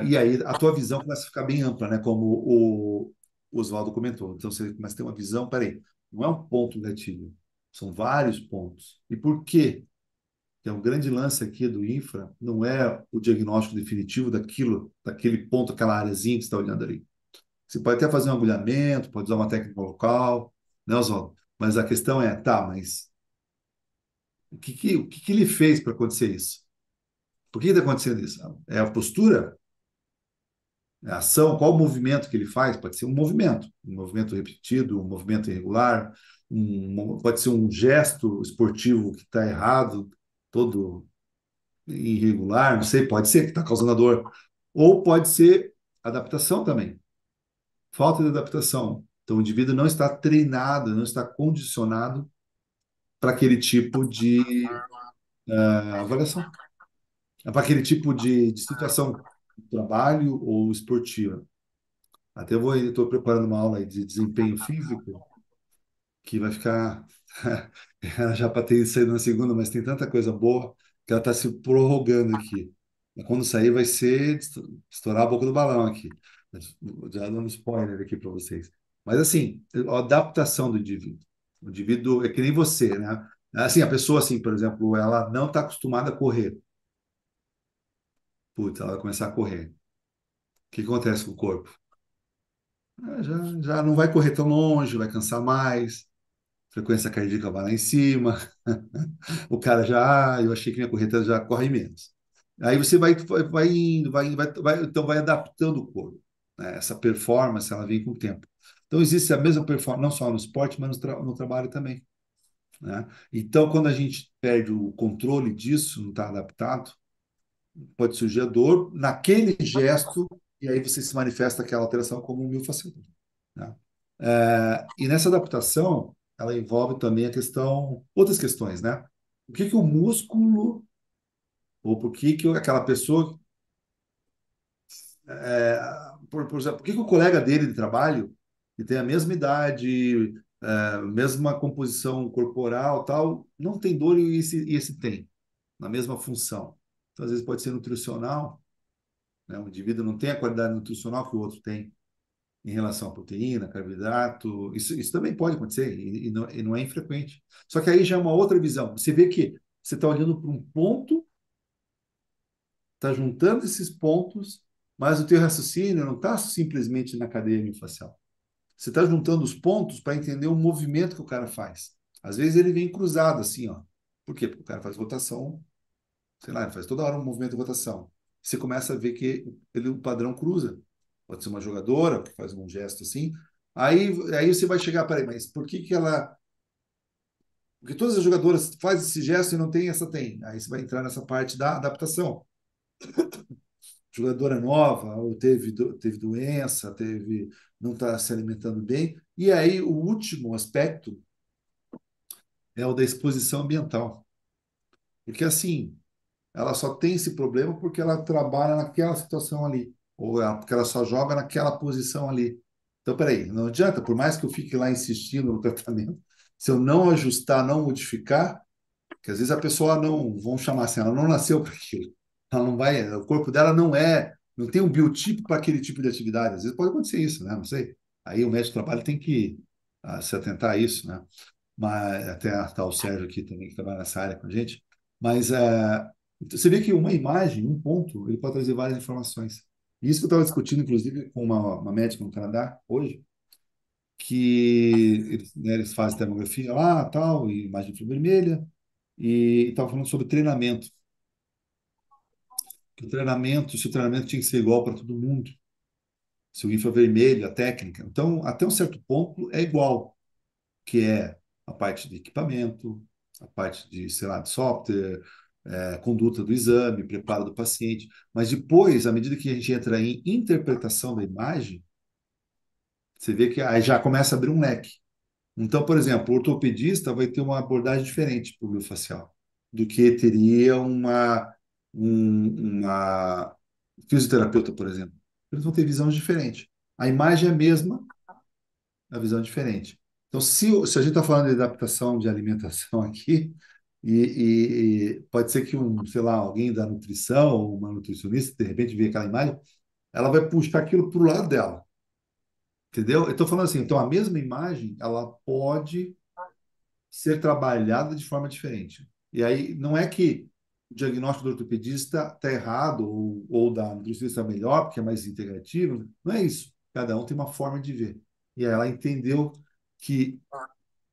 E aí a tua visão começa a ficar bem ampla, né? Como o Oswaldo comentou. Então você começa a ter uma visão, peraí, não é um ponto gatilho, são vários pontos. E por quê? Que é um grande lance aqui do infra, não é o diagnóstico definitivo daquele ponto, aquela áreazinha que você está olhando ali. Você pode até fazer um agulhamento, pode usar uma técnica local, né, Oswaldo? Mas a questão é, tá, mas o que ele fez para acontecer isso? Por que está acontecendo isso? É a postura? É a ação? Qual o movimento que ele faz? Pode ser um movimento repetido, um movimento irregular, pode ser um gesto esportivo que está errado, todo irregular, não sei, pode ser que está causando a dor. Ou pode ser adaptação também, falta de adaptação. Então, o indivíduo não está treinado, não está condicionado para aquele tipo de avaliação, para aquele tipo de situação de trabalho ou esportiva. Até estou preparando uma aula aí de desempenho físico que vai ficar já para ter saído na segunda, mas tem tanta coisa boa que ela está se prorrogando aqui. E quando sair vai ser estourar a boca do balão aqui. Já dando spoiler aqui para vocês. Mas assim, a adaptação do indivíduo. O indivíduo é que nem você, né? Assim, a pessoa, assim, por exemplo, ela não está acostumada a correr. Putz, ela vai começar a correr. O que acontece com o corpo? Já não vai correr tão longe, vai cansar mais, frequência cardíaca vai lá em cima, o cara já, eu achei que minha corrida já corre menos. Aí você vai indo, então vai adaptando o corpo, né? Essa performance, ela vem com o tempo. Então existe a mesma performance, não só no esporte, mas no trabalho também, né? Então, quando a gente perde o controle disso, não está adaptado, pode surgir a dor naquele gesto, e aí você se manifesta aquela alteração como um miofascial, né? E nessa adaptação, ela envolve também a questão, outras questões, né? O que que o músculo, ou por que que aquela pessoa, é, por exemplo, por que que o colega dele de trabalho, que tem a mesma idade, mesma composição corporal, tal, não tem dor e esse tem, na mesma função. Então, às vezes pode ser nutricional, né? O indivíduo não tem a qualidade nutricional que o outro tem em relação à proteína, carboidrato. Isso também pode acontecer e não é infrequente. Só que aí já é uma outra visão. Você vê que você está olhando para um ponto, está juntando esses pontos, mas o teu raciocínio não está simplesmente na cadeia miofascial. Você está juntando os pontos para entender o movimento que o cara faz. Às vezes ele vem cruzado assim, ó. Por quê? Porque o cara faz rotação, sei lá, ele faz toda hora um movimento de rotação. Você começa a ver que o padrão cruza. Pode ser uma jogadora que faz um gesto assim. Aí você vai chegar, peraí, mas por que que ela. Porque todas as jogadoras fazem esse gesto e não tem essa tem. Aí você vai entrar nessa parte da adaptação. Jogadora nova, ou teve doença, não está se alimentando bem. E aí o último aspecto é o da exposição ambiental. Porque assim, ela só tem esse problema porque ela trabalha naquela situação ali, porque ela só joga naquela posição ali. Então, peraí, não adianta, por mais que eu fique lá insistindo no tratamento, se eu não ajustar, não modificar, que às vezes a pessoa não, vão chamar assim, ela não nasceu para aquilo. Ela não vai, o corpo dela não tem um biotipo para aquele tipo de atividade. Às vezes pode acontecer isso, né? Não sei. Aí o médico do trabalho tem que se atentar a isso, né? Mas até tá o Sérgio aqui também, que trabalha nessa área com a gente. Mas você vê que uma imagem, um ponto, ele pode trazer várias informações. E isso que eu estava discutindo, inclusive, com uma médica no Canadá hoje, que eles fazem termografia lá, tal, e imagem infravermelha, e estava falando sobre treinamento. Que se o treinamento tinha que ser igual para todo mundo, se o infravermelho, a técnica. Então, até um certo ponto é igual, que é a parte de equipamento, a parte de, sei lá, de software, conduta do exame, preparo do paciente. Mas depois, à medida que a gente entra em interpretação da imagem, você vê que aí já começa a abrir um leque. Então, por exemplo, o ortopedista vai ter uma abordagem diferente para o miofascial do que teria uma fisioterapeuta, por exemplo. Eles vão ter visões diferentes. A imagem é a mesma, a visão é diferente. Então, se a gente está falando de adaptação de alimentação aqui, e pode ser que sei lá, alguém da nutrição, ou uma nutricionista, de repente vê aquela imagem, ela vai puxar aquilo para o lado dela, entendeu? Eu estou falando assim, então a mesma imagem, ela pode ser trabalhada de forma diferente. E aí, não é que o diagnóstico do ortopedista está errado, ou da nutricionista está melhor, porque é mais integrativo, não é isso. Cada um tem uma forma de ver. E aí ela entendeu que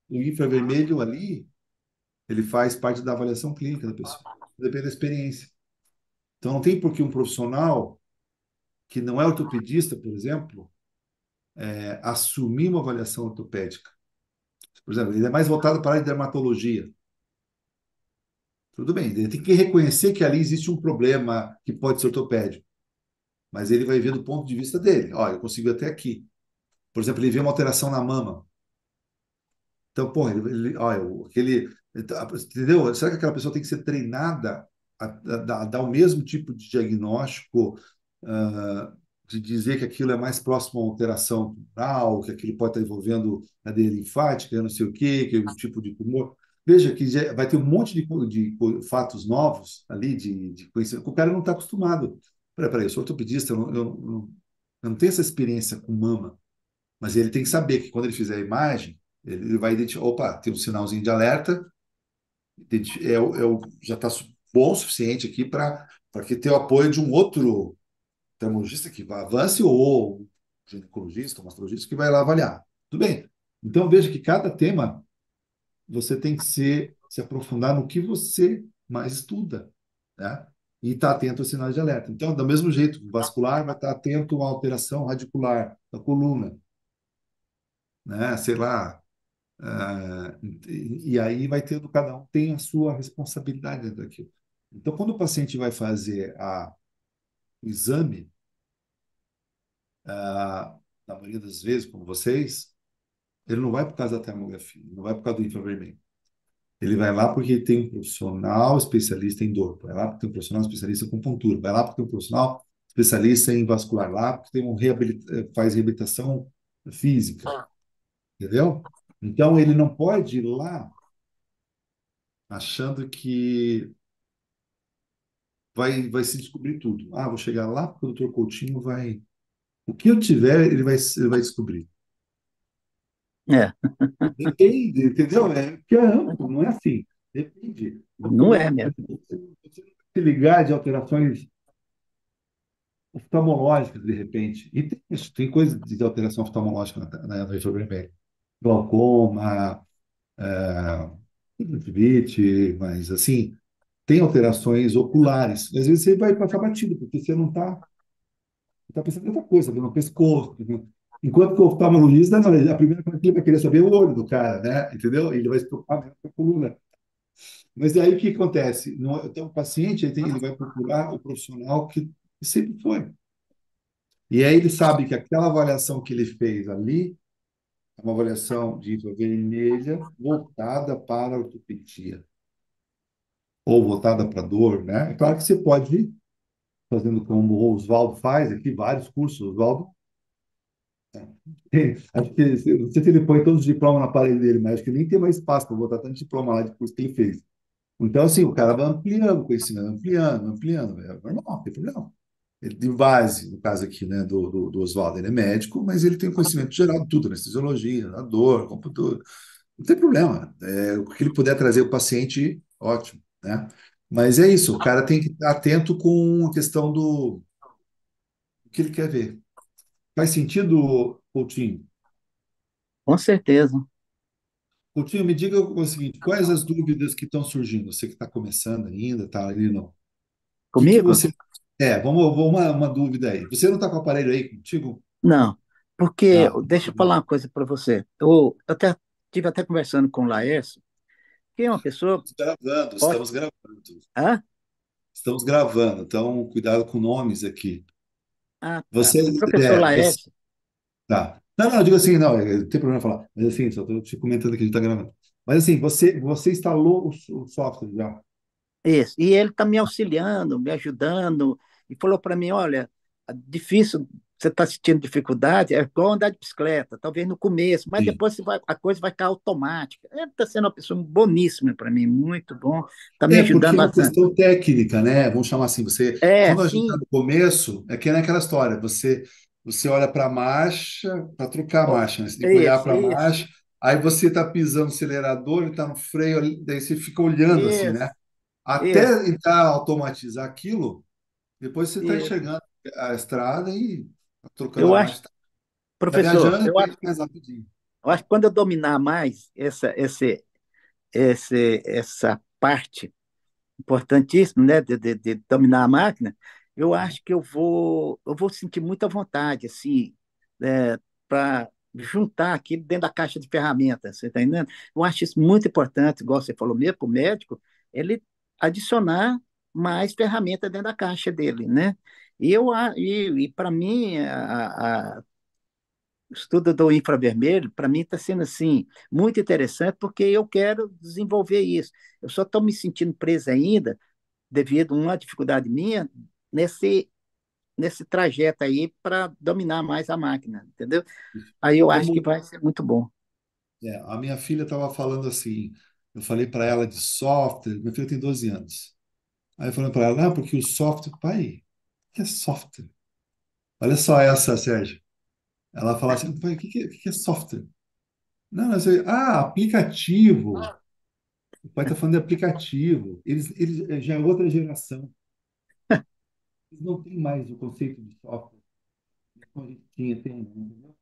o infravermelho ali, ele faz parte da avaliação clínica da pessoa. Depende da experiência. Então, não tem por que um profissional que não é ortopedista, por exemplo, assumir uma avaliação ortopédica. Por exemplo, ele é mais voltado para a área de dermatologia. Tudo bem, ele tem que reconhecer que ali existe um problema que pode ser ortopédico, mas ele vai ver do ponto de vista dele. Olha, eu consigo ir até aqui. Por exemplo, ele vê uma alteração na mama. Então, porra, olha, entendeu? Será que aquela pessoa tem que ser treinada a dar o mesmo tipo de diagnóstico, ah, de dizer que aquilo é mais próximo a uma alteração tumoral, que aquilo pode estar envolvendo cadeia linfática, não sei o quê, que é um tipo de tumor? Veja que vai ter um monte de fatos novos ali, de conhecimento, que o cara não está acostumado. Peraí, eu sou ortopedista, eu não tenho essa experiência com mama, mas ele tem que saber que quando ele fizer a imagem, ele vai identificar, opa, tem um sinalzinho de alerta, Já está bom o suficiente aqui para que ter o apoio de um outro oftalmologista que avance ou um ginecologista, um mastologista que vai lá avaliar. Tudo bem. Então, veja que cada tema você tem que se aprofundar no que você mais estuda, né? E estar atento aos sinais de alerta. Então, do mesmo jeito, o vascular vai estar atento à alteração radicular da coluna, né? Sei lá. E aí vai tendo, cada um tem a sua responsabilidade dentro daquilo. Então, quando o paciente vai fazer o exame, na maioria das vezes, como vocês, ele não vai por causa da termografia, não vai por causa do infravermelho. Ele vai lá porque tem um profissional especialista em dor, vai lá porque tem um profissional especialista em acupuntura, vai lá porque tem um profissional especialista em vascular, lá porque tem faz reabilitação física, entendeu? Então, ele não pode ir lá achando que vai se descobrir tudo. Ah, vou chegar lá porque o doutor Coutinho vai. O que eu tiver, ele vai descobrir. É, Depende, entendeu? Que é amplo, não é assim. Depende. não é mesmo. Você não se ligar de alterações oftalmológicas, de repente. E tem isso, tem coisa de alteração oftalmológica no infravermelho. Glaucoma, conjuntivite, mas assim, tem alterações oculares. Às vezes você vai passar batido, porque você não está pensando em outra coisa, no pescoço. Né? Enquanto que o oftalmologista, não, a primeira coisa que ele vai querer saber é o olho do cara, né? Entendeu? Ele vai se preocupar mesmo com a coluna. Mas aí o que acontece? Então, o paciente ele vai procurar o profissional que sempre foi. E aí ele sabe que aquela avaliação que ele fez ali é uma avaliação de infravermelha voltada para a ortopedia ou voltada para dor, né? É claro que você pode ir fazendo como o Oswaldo faz aqui, vários cursos, Oswaldo. Acho que, não sei se ele põe todos os diplomas na parede dele, mas acho que nem tem mais espaço para botar tanto diploma lá de curso que ele fez. Então, assim, o cara vai ampliando o conhecimento, ampliando, ampliando. É normal, não tem problema. Ele tem base, no caso aqui, né, do Oswaldo, ele é médico, mas ele tem conhecimento geral de tudo, anestesiologia, da dor, computador. Não tem problema. O que ele puder trazer o paciente, ótimo, né? Mas é isso, o cara tem que estar atento com a questão do que ele quer ver. Faz sentido, Coutinho? Com certeza. Coutinho, me diga o seguinte, quais as dúvidas que estão surgindo? Você que está começando ainda, está ali no... O que Comigo? você... vamos uma dúvida aí. Você não está com o aparelho aí contigo? Não. Porque, Ah, deixa eu falar uma coisa para você. Eu até tive até conversando com o Laércio, que é uma pessoa gravando, ótima. estamos gravando. Ah, Estamos gravando, então cuidado com nomes aqui. ah, tá. Você, O professor você Laércio, tá. Não, não, eu digo assim, não, não tem problema falar. Mas assim, só estou te comentando que a gente está gravando. Mas assim, você instalou o software já? isso. E ele está me auxiliando, me ajudando, e falou para mim: olha, difícil, você está sentindo dificuldade, é igual andar de bicicleta, talvez no começo, mas Sim. depois a coisa vai ficar automática. Ele está sendo uma pessoa boníssima para mim, muito bom, está me Porque ajudando é uma bastante. questão técnica, né? Vamos chamar assim, É, quando a gente está sim, no começo, é que é naquela história, você olha para a marcha, para trocar a marcha, né? Você tem que olhar para a isso, marcha, aí você está pisando no acelerador, ele está no freio, daí você fica olhando assim, né? isso, isso, Até tentar automatizar aquilo, depois você está isso. enxergando a estrada e tá trocando a Eu acho, marcha, tá professor, viajando e vai mais rapidinho. eu acho que quando eu dominar mais essa parte importantíssima, né, de dominar a máquina, eu acho que eu vou sentir muita vontade, assim, para juntar aquilo dentro da caixa de ferramentas, você está entendendo? Eu acho isso muito importante, igual você falou mesmo, para o médico, ele adicionar mais ferramentas dentro da caixa dele, né? E para mim, o estudo do infravermelho, para mim, está sendo assim, muito interessante, porque eu quero desenvolver isso. Eu só estou me sentindo preso ainda, devido a uma dificuldade minha, nesse trajeto aí para dominar mais a máquina, entendeu? Aí eu acho que Como vai ser muito bom. a minha filha estava falando assim, eu falei para ela de software, minha filha tem 12 anos. Aí eu falei para ela, porque o software, pai, o que é software? Olha só essa, Sérgio. Ela fala assim, pai, o que é software? Não, aplicativo. O pai está falando de aplicativo. Eles já é outra geração. Eles não têm mais o conceito de software como a gente tinha, tem, entendeu?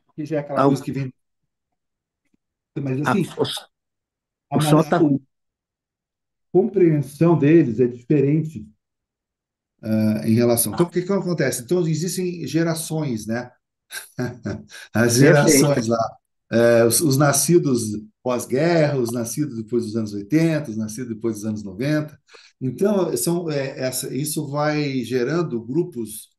Porque já é aquela Ah, coisa que vem. Mas a- assim, o, a, o som mane- tá. a compreensão deles é diferente em relação. Então, o que que acontece? Então, existem gerações, né? As Perfeito. gerações lá. Os nascidos pós-guerra, os nascidos depois dos anos 80, os nascidos depois dos anos 90. Então, isso vai gerando grupos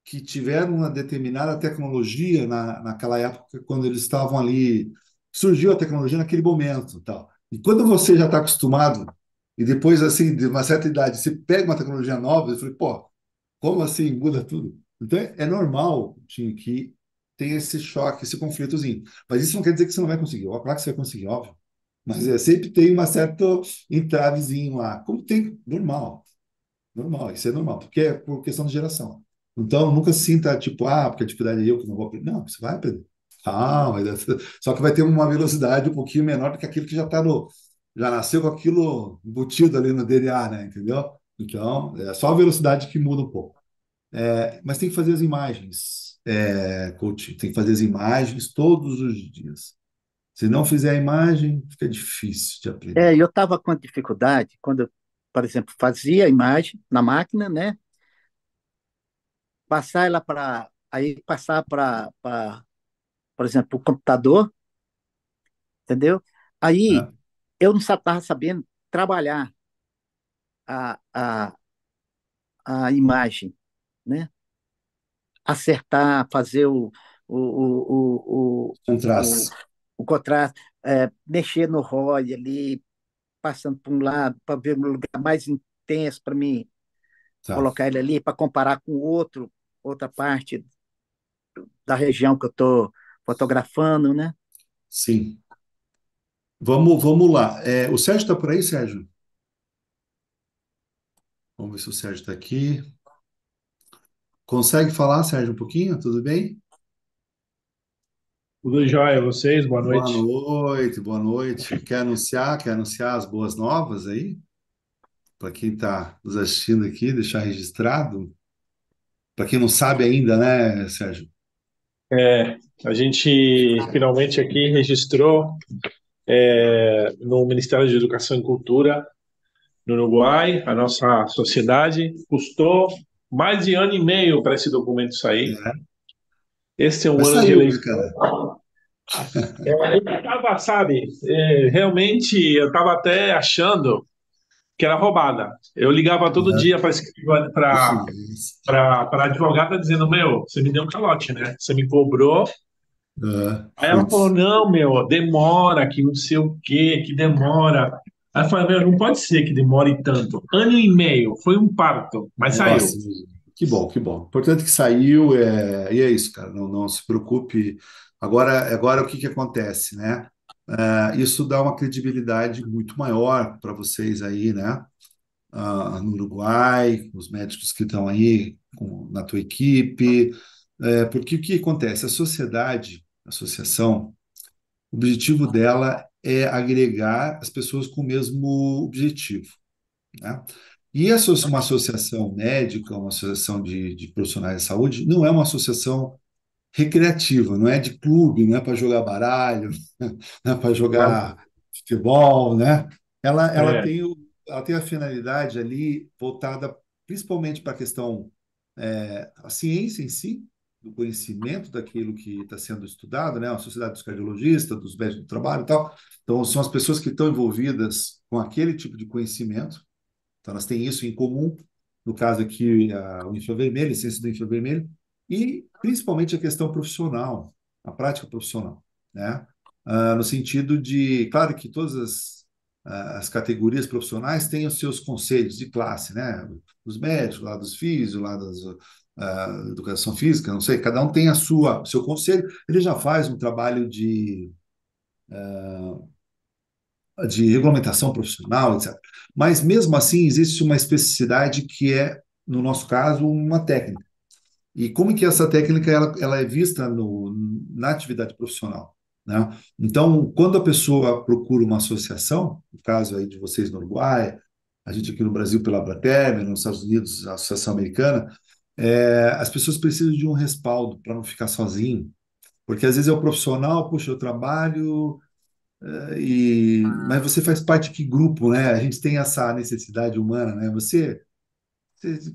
que tiveram uma determinada tecnologia naquela época, quando eles estavam ali, surgiu a tecnologia naquele momento, tal. E quando você já está acostumado, e depois, assim, de uma certa idade, você pega uma tecnologia nova, eu falei, pô, como assim muda tudo? Então é normal, Tim, que tem esse choque, esse conflitozinho. Mas isso não quer dizer que você não vai conseguir. Ó, claro que você vai conseguir, óbvio. Mas sempre tem uma certa entravezinho lá. Como tem, normal. Normal, isso é normal, porque é por questão de geração. Então, nunca se sinta tipo, porque a dificuldade é eu que não vou aprender. Não, você vai aprender. Só que vai ter uma velocidade um pouquinho menor do que aquilo que já está no. Já nasceu com aquilo embutido ali no DNA, né? Entendeu? Então, é só a velocidade que muda um pouco. Mas tem que fazer as imagens, coach, tem que fazer as imagens todos os dias. Se não fizer a imagem, fica difícil de aprender. Eu estava com dificuldade quando eu, por exemplo, fazia a imagem na máquina, né? Passar ela para. Aí passar para, por exemplo, o computador, entendeu? Aí Né? eu não estava sabendo trabalhar a, a, a imagem, né? Acertar, fazer o, Contraste. o contraste, mexer no ROI ali, passando para um lado, para ver um lugar mais intenso para mim Tá. colocar ele ali, para comparar com outra parte da região que eu estou fotografando, né? Sim. Vamos lá. O Sérgio está por aí, Sérgio? Vamos ver se o Sérgio está aqui. Consegue falar, Sérgio, um pouquinho? Tudo bem? Tudo jóia, vocês? Boa Boa noite. noite, boa noite. Quer anunciar as boas novas aí? Para quem está nos assistindo aqui, deixar registrado. Para quem não sabe ainda, né, Sérgio? É, a gente finalmente aqui registrou no Ministério de Educação e Cultura no Uruguai, a nossa sociedade. Custou mais de ano e meio para esse documento sair. É. Esse é um Mas ano de saiu, né, eleição. cara? Eu estava, sabe, realmente eu estava até achando que era roubada. Eu ligava todo dia para a advogada dizendo, meu, você me deu um calote, né? Você me cobrou. Aí ela falou, Putz. não, meu, demora, que não sei o quê, que demora. Aí eu falei, meu, não pode ser que demore tanto. Ano e meio, foi um parto, mas Nossa, saiu. que bom, que bom. Importante que saiu, e é isso, cara. Não, não se preocupe. Agora o que que acontece, né? Isso dá uma credibilidade muito maior para vocês aí, né? No Uruguai, os médicos que estão aí na tua equipe. Porque o que acontece? A associação, o objetivo dela é agregar as pessoas com o mesmo objetivo, né? E uma associação médica, uma associação de profissionais de saúde, não é uma associação recreativa, não é de clube, não é para jogar baralho, não é para jogar futebol, né? Ela É, tem, ela tem a finalidade ali voltada principalmente para a questão, a ciência em si, do conhecimento daquilo que está sendo estudado, né? A sociedade dos cardiologistas, dos médicos do trabalho e tal. Então, são as pessoas que estão envolvidas com aquele tipo de conhecimento, então, elas têm isso em comum, no caso aqui, o infravermelho, a ciência do infravermelho, e principalmente a questão profissional, a prática profissional, né? No sentido de, claro que todas as categorias profissionais têm os seus conselhos de classe, né? Os médicos, lá dos físicos, lá das educação física, não sei, cada um tem o seu conselho, ele já faz um trabalho de regulamentação profissional, etc. Mas, mesmo assim, existe uma especificidade que é, no nosso caso, uma técnica. E como que essa técnica ela é vista na atividade profissional? né? Então, quando a pessoa procura uma associação, no caso aí de vocês no Uruguai, a gente aqui no Brasil pela Abraterme, nos Estados Unidos, a Associação Americana, as pessoas precisam de um respaldo para não ficar sozinho, porque às vezes é o profissional, puxa, eu trabalho, mas você faz parte de que grupo, né? A gente tem essa necessidade humana, né?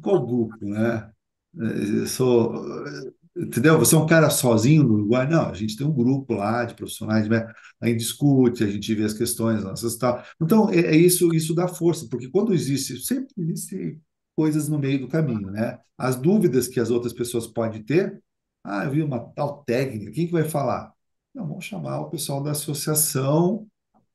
Qual grupo, né? Eu sou, entendeu? Você é um cara sozinho no Uruguai? Não, a gente tem um grupo lá de profissionais, né? A gente discute, a gente vê as questões nossas e tal. Então, isso dá força, porque quando existe, sempre existe coisas no meio do caminho, né? As dúvidas que as outras pessoas podem ter, eu vi uma tal técnica, quem que vai falar? Não, vamos chamar o pessoal da associação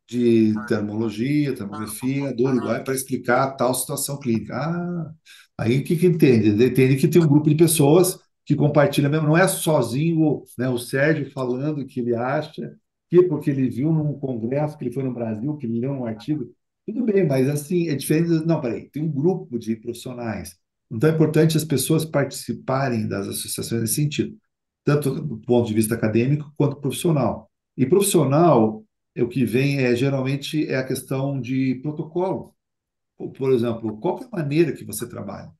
de termologia, termografia do Uruguai para explicar tal situação clínica. Aí o que que entende? Ele entende que tem um grupo de pessoas que compartilha mesmo, não é sozinho, né, o Sérgio falando que ele acha, que porque ele viu num congresso, que ele foi no Brasil, que ele leu um artigo. Tudo bem, mas assim, é diferente. Não, peraí, tem um grupo de profissionais. Então é importante as pessoas participarem das associações nesse sentido, tanto do ponto de vista acadêmico quanto profissional. E profissional o que vem geralmente é a questão de protocolo. Por exemplo, qual que é a maneira que você trabalha?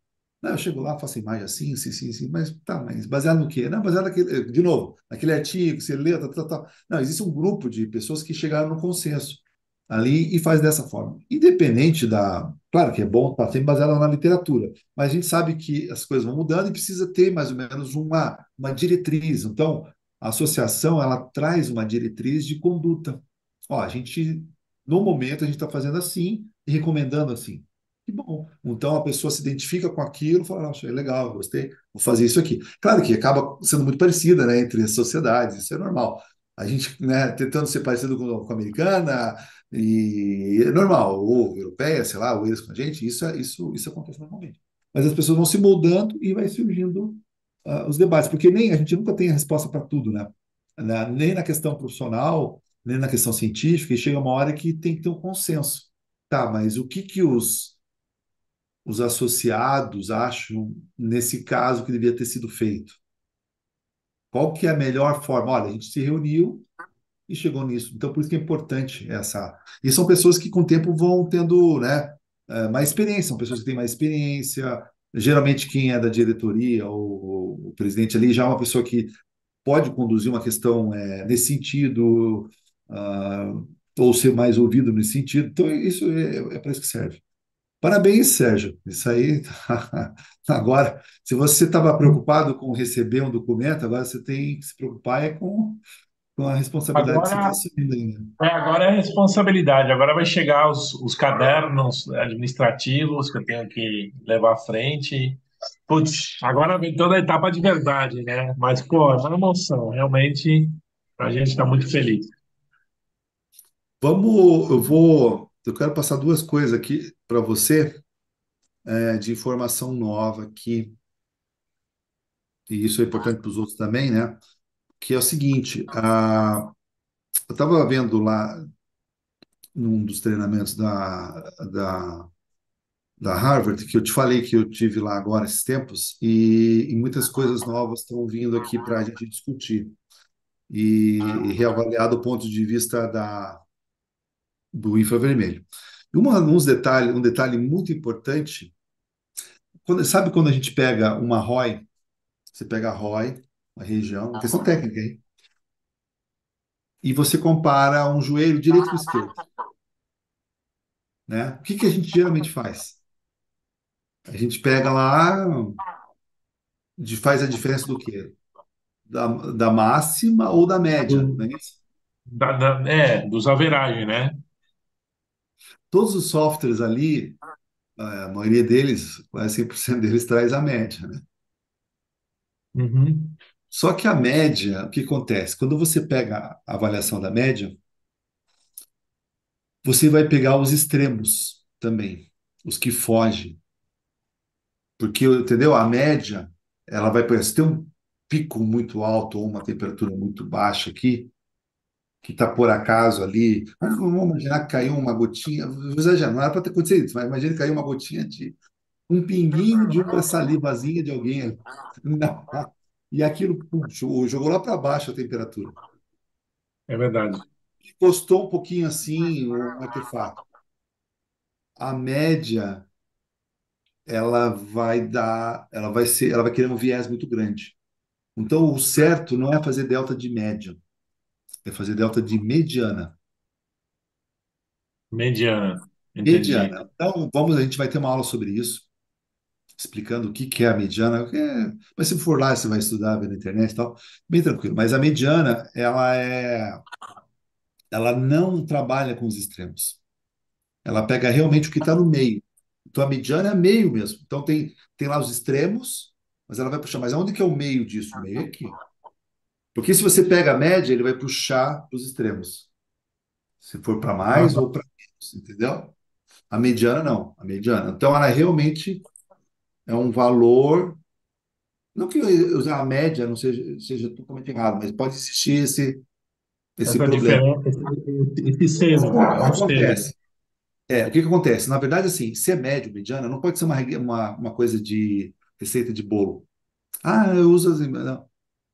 Não, eu chego lá, faço a imagem assim, sim, sim, sim, mas tá, mas baseado no quê? Não, baseado naquele, de novo, naquele artigo que você lê, tal, tal, tal. Não, existe um grupo de pessoas que chegaram no consenso ali e faz dessa forma. Independente da. Claro que é bom estar sempre baseado na literatura, mas a gente sabe que as coisas vão mudando e precisa ter mais ou menos uma diretriz. Então, a associação, ela traz uma diretriz de conduta. Ó, no momento, a gente está fazendo assim e recomendando assim. Que bom. Então a pessoa se identifica com aquilo, fala, nossa, é legal, gostei, vou fazer isso aqui. Claro que acaba sendo muito parecida, né, entre as sociedades, isso é normal. A gente, né, tentando ser parecido com a americana, e é normal, ou europeia, sei lá, ou eles com a gente, isso acontece normalmente. Mas as pessoas vão se moldando e vai surgindo os debates, porque nem a gente nunca tem a resposta para tudo, né? Nem na questão profissional, nem na questão científica, e chega uma hora que tem que ter um consenso. Tá, mas o que que os associados acham nesse caso que devia ter sido feito? Qual que é a melhor forma? Olha, a gente se reuniu e chegou nisso. Então, por isso que é importante essa. E são pessoas que, com o tempo, vão tendo, né, mais experiência, são pessoas que têm mais experiência. Geralmente, quem é da diretoria ou o presidente ali já é uma pessoa que pode conduzir uma questão nesse sentido, ah, ou ser mais ouvido nesse sentido. Então, isso é para isso que serve. Parabéns, Sérgio. Isso aí. Agora, se você estava preocupado com receber um documento, agora você tem que se preocupar com a responsabilidade que você está Agora, assumindo ainda. agora é responsabilidade. Agora vai chegar os cadernos administrativos que eu tenho que levar à frente. Putz, agora vem toda a etapa de verdade, né? Mas, pô, é uma emoção. Realmente, a gente está muito feliz. Eu quero passar duas coisas aqui para você, de informação nova aqui, e isso é importante para os outros também, né? Que é o seguinte, eu estava vendo lá num dos treinamentos da Harvard, que eu te falei que eu tive lá agora esses tempos, e muitas coisas novas estão vindo aqui para a gente discutir e reavaliar do ponto de vista do infravermelho. E um detalhe muito importante, sabe quando a gente pega uma ROI, você pega a ROI, uma região, uma questão técnica, hein? E você compara um joelho direito com esquerdo, né? O que que a gente geralmente faz? A gente pega lá, faz a diferença do quê? Da máxima ou da média, não é isso? Dos averagem, né? Todos os softwares ali, a maioria deles, quase 100% deles traz a média, né? Uhum. Só que a média, o que acontece? Quando você pega a avaliação da média, você vai pegar os extremos também, os que fogem. Porque, entendeu? A média, ela vai, por exemplo, se tem um pico muito alto ou uma temperatura muito baixa aqui, que está por acaso ali, vamos imaginar que caiu uma gotinha, vou exagerar, não era para ter acontecido isso, mas imagina que caiu uma gotinha de um pinguinho de uma salivazinha de alguém ali. E aquilo pum, jogou lá para baixo a temperatura. É verdade. Custou um pouquinho assim um artefato. A média, ela vai querer um viés muito grande. Então, o certo não é fazer delta de média, é fazer delta de mediana. Mediana. Entendi. Mediana. Então, a gente vai ter uma aula sobre isso, explicando o que que é a mediana. Mas se for lá, você vai estudar, ver na internet e tal, bem tranquilo. Mas a mediana, ela não trabalha com os extremos. Ela pega realmente o que está no meio. Então, a mediana é meio mesmo. Então, tem lá os extremos, mas ela vai puxar. Mas onde que é o meio disso? O meio é aqui. Porque se você pega a média, ele vai puxar para os extremos. Se for para mais ou para menos, entendeu? A mediana não, a mediana. Então, ela realmente é um valor. Não que usar a média não seja totalmente errado, mas pode existir esse Essa problema. diferença, esse sesgo, O é que um sesgo. acontece? O que que acontece? Na verdade, assim, se é médio, mediana, não pode ser uma coisa de receita de bolo. Ah, eu uso as. Não.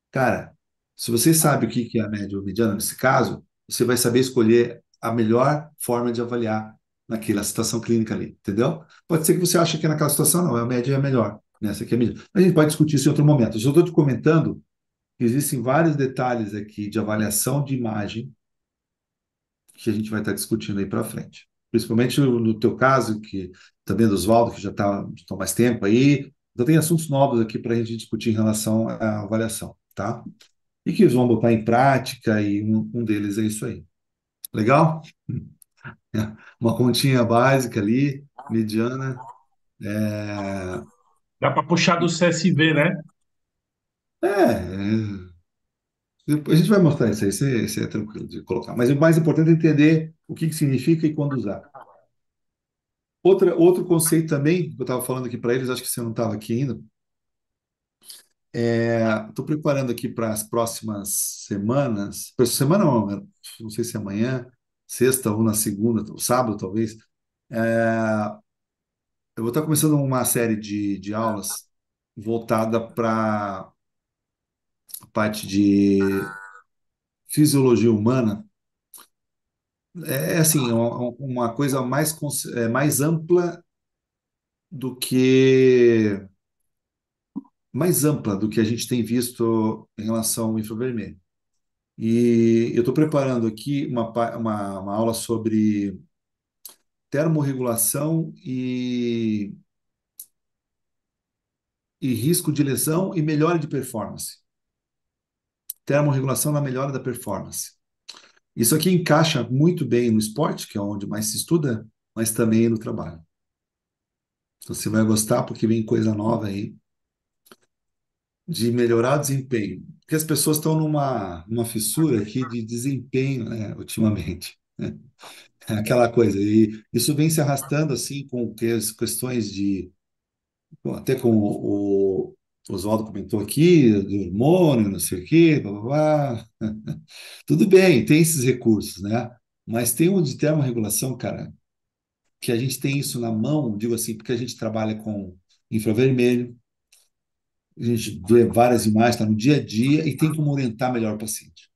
Cara, se você sabe o que que é a média ou mediana, nesse caso, você vai saber escolher a melhor forma de avaliar naquela situação clínica ali, entendeu? Pode ser que você ache que naquela situação não, a média é melhor, né? Essa aqui é melhor. A gente pode discutir isso em outro momento. Eu só estou te comentando que existem vários detalhes aqui de avaliação de imagem que a gente vai estar discutindo aí para frente. Principalmente no teu caso, que também do Oswaldo, que já está há mais tempo aí. Então, tem assuntos novos aqui para a gente discutir em relação à avaliação, tá? E que eles vão botar em prática, e um deles é isso aí. Legal? Uma continha básica ali, mediana. É, Dá para puxar do CSV, né? depois a gente vai mostrar isso aí, isso é tranquilo de colocar. Mas o mais importante é entender o que que significa e quando usar. Outro conceito também, que eu estava falando aqui para eles, acho que você não estava aqui ainda. Estou preparando aqui para as próximas semanas. Para essa semana, não sei se é amanhã, sexta ou na segunda, ou sábado, talvez. É, eu vou estar começando uma série de aulas voltada para a parte de fisiologia humana. É assim, uma coisa mais ampla do que a gente tem visto em relação ao infravermelho. E eu estou preparando aqui uma aula sobre termorregulação e risco de lesão e melhora de performance. Termorregulação na melhora da performance. Isso aqui encaixa muito bem no esporte, que é onde mais se estuda, mas também no trabalho. Então, você vai gostar porque vem coisa nova aí de melhorar o desempenho. Porque as pessoas estão numa fissura aqui de desempenho, né, ultimamente. É aquela coisa. E isso vem se arrastando assim com as questões de. Bom, até como o Oswaldo comentou aqui, do hormônio, não sei o quê, blá, blá, blá. Tudo bem, tem esses recursos, né? Mas tem um de termorregulação, cara, que a gente tem isso na mão, digo assim, porque a gente trabalha com infravermelho, a gente vê várias imagens, está no dia a dia e tem como orientar melhor o paciente.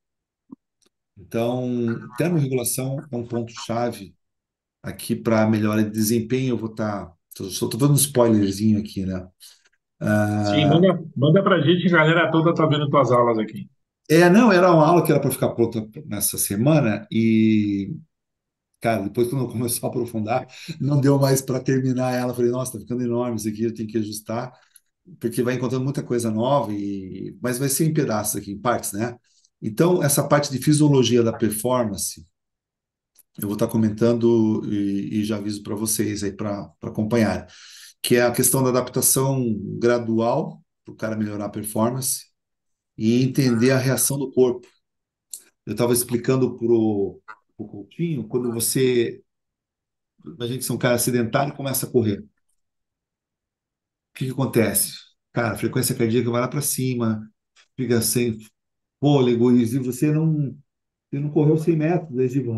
Então, termorregulação é um ponto-chave aqui para melhora de desempenho. Eu vou estar. Só estou dando um spoilerzinho aqui, né? Sim, Ah, manda pra gente, a galera toda tá vendo tuas aulas aqui. não, era uma aula que era para ficar pronta nessa semana e, cara, depois quando eu começou a aprofundar, não deu mais para terminar ela. Falei, nossa, tá ficando enorme isso aqui, eu tenho que ajustar, porque vai encontrando muita coisa nova, mas vai ser em pedaços aqui, em partes, né? Então, essa parte de fisiologia da performance, eu vou estar comentando e já aviso para vocês aí para acompanhar, que é a questão da adaptação gradual para o cara melhorar a performance e entender a reação do corpo. Eu estava explicando pro Coutinho, quando você, imagina que você é um cara sedentário e começa a correr, o que que acontece? Cara, a frequência cardíaca vai lá para cima, fica sem fôlego, e você não correu 100 metros, aí tipo,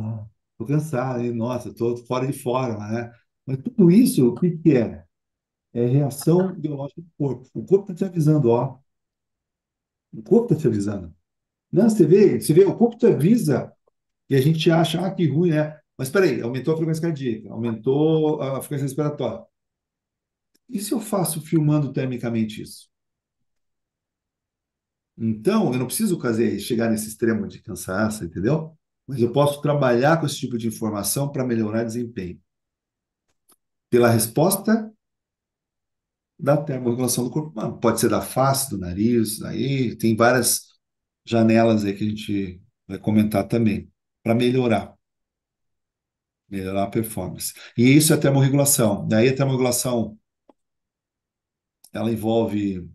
tô cansado, hein? Nossa, tô fora de forma, né? Mas tudo isso, o que que é? É reação biológica do corpo. O corpo está te avisando, ó. O corpo está te avisando. Não, você vê, o corpo te avisa e a gente acha, que ruim, né? Mas espera aí, aumentou a frequência cardíaca, aumentou a frequência respiratória. E se eu faço filmando termicamente isso? Então, eu não preciso chegar nesse extremo de cansaço, entendeu? Mas eu posso trabalhar com esse tipo de informação para melhorar desempenho. Pela resposta da termorregulação do corpo humano. Pode ser da face, do nariz, aí tem várias janelas aí que a gente vai comentar também, para melhorar a performance. E isso é termorregulação. Daí a termorregulação, ela envolve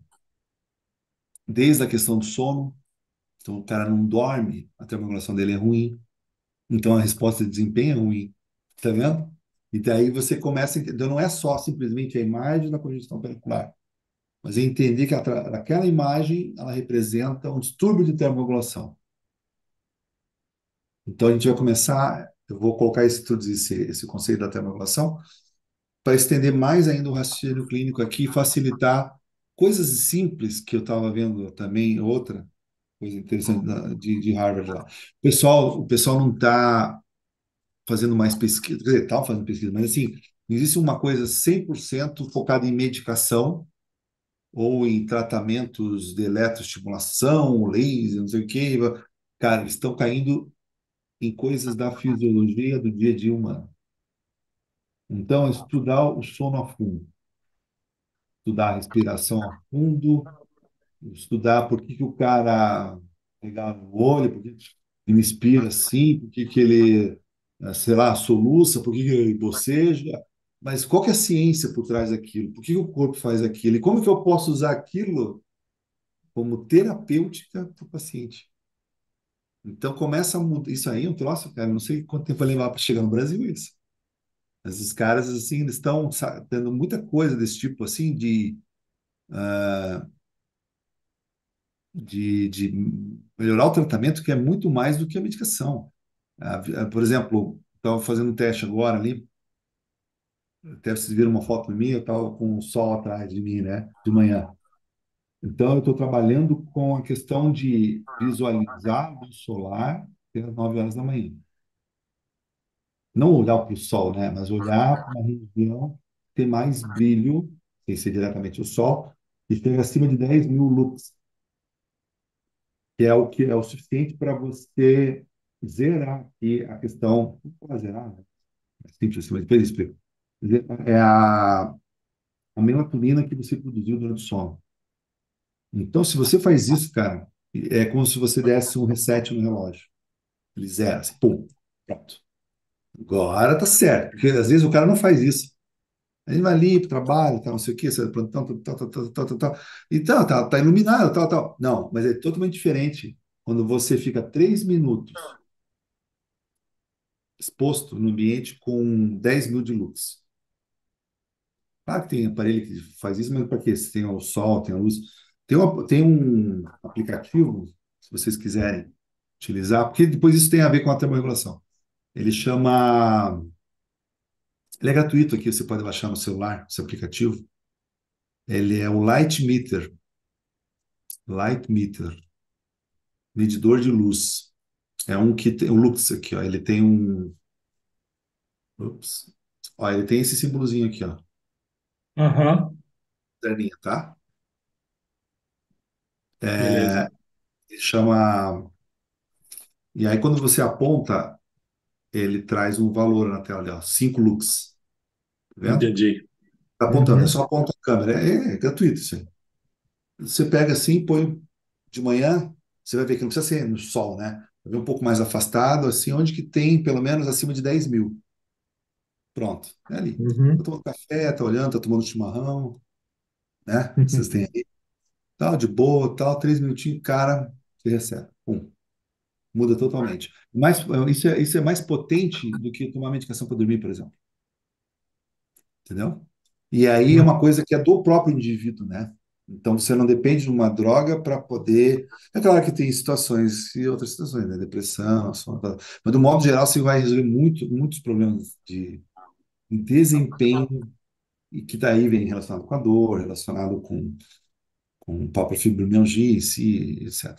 desde a questão do sono, então o cara não dorme, a termorregulação dele é ruim, então a resposta de desempenho é ruim, tá vendo? E daí você começa a entender, não é só simplesmente a imagem da congestão pericular, mas é entender que aquela imagem, ela representa um distúrbio de termorregulação. Então a gente vai começar, eu vou colocar esse conceito da termorregulação para estender mais ainda o raciocínio clínico aqui e facilitar coisas simples que eu estava vendo também, outra coisa interessante de Harvard lá. O pessoal não está fazendo mais pesquisa, quer dizer, está fazendo pesquisa, mas assim, não existe uma coisa 100% focada em medicação ou em tratamentos de eletroestimulação, laser, não sei o quê. Cara, eles estão caindo em coisas da fisiologia do dia a dia humano. Então, estudar o sono a fundo, estudar a respiração a fundo, estudar por que que o cara pegava o olho, por que que ele inspira assim, por que que ele, sei lá, soluça, por que que ele boceja, mas qual que é a ciência por trás daquilo? Por que que o corpo faz aquilo? E como que eu posso usar aquilo como terapêutica para o paciente? Então começa a mudar. Isso aí é um troço, cara. Não sei quanto tempo vai levar para chegar no Brasil isso. Mas os caras, assim, eles estão tendo muita coisa desse tipo, assim, de melhorar o tratamento, que é muito mais do que a medicação. Por exemplo, estava fazendo um teste agora ali, até vocês viram uma foto minha, eu estava com o sol atrás de mim, né, de manhã. Então, eu estou trabalhando com a questão de visualizar a luz solar às 9 horas da manhã. Não olhar para o sol, né, mas olhar para uma região que tem mais brilho, sem ser diretamente o sol, e chega acima de 10.000 lux, que é o suficiente para você zerar aqui a questão, não pode zerar, né? É simples assim, mas depois eu explico. É a melatonina que você produziu durante o sono. Então, se você faz isso, cara, é como se você desse um reset no relógio. Ele zera, assim, pum, pronto. Agora tá certo, porque às vezes o cara não faz isso. Ele vai ali para o trabalho, tal, não sei o quê, sai do plantão, tal, tal, tal, tal, tal, tal. Então, tá iluminado, tal, tal. Não, mas é totalmente diferente quando você fica 3 minutos exposto no ambiente com 10.000 de luz. Claro que tem aparelho que faz isso, mas para quê? Se tem o sol, tem a luz. Tem um aplicativo, se vocês quiserem utilizar, porque depois isso tem a ver com a termorregulação. Ele chama. Ele é gratuito aqui, você pode baixar no celular, esse aplicativo. Ele é o Light Meter. Light Meter. Medidor de luz. É um que tem. O Lux aqui, ó. Ele tem um. Ups. Ó, ele tem esse símbolozinho aqui, ó. Aham, Perninha, tá? beleza. Ele chama. E aí, quando você aponta, ele traz um valor na tela ali, ó. 5 lux. Tá vendo? Entendi. Tá apontando, é Uhum. só apontar a câmera. É gratuito isso aí. Você pega assim, põe de manhã, você vai ver que não precisa ser no sol, né? Vai ver um pouco mais afastado, assim, onde que tem pelo menos acima de 10.000. Pronto, é ali. Tá Uhum. tomando café, tá olhando, tá tomando chimarrão, né? Vocês têm aí, tal, de boa, tal, 3 minutinhos, cara, você recebe. Pum, muda totalmente. Mas isso é mais potente do que tomar medicação para dormir, por exemplo. Entendeu? E aí é uma coisa que é do próprio indivíduo, né? Então você não depende de uma droga para poder. É claro que tem situações e outras situações, né? Depressão, sono, tal. Mas do modo geral você vai resolver muitos problemas de desempenho e que daí vem relacionado com a dor, relacionado com própria fibromialgia em si, etc.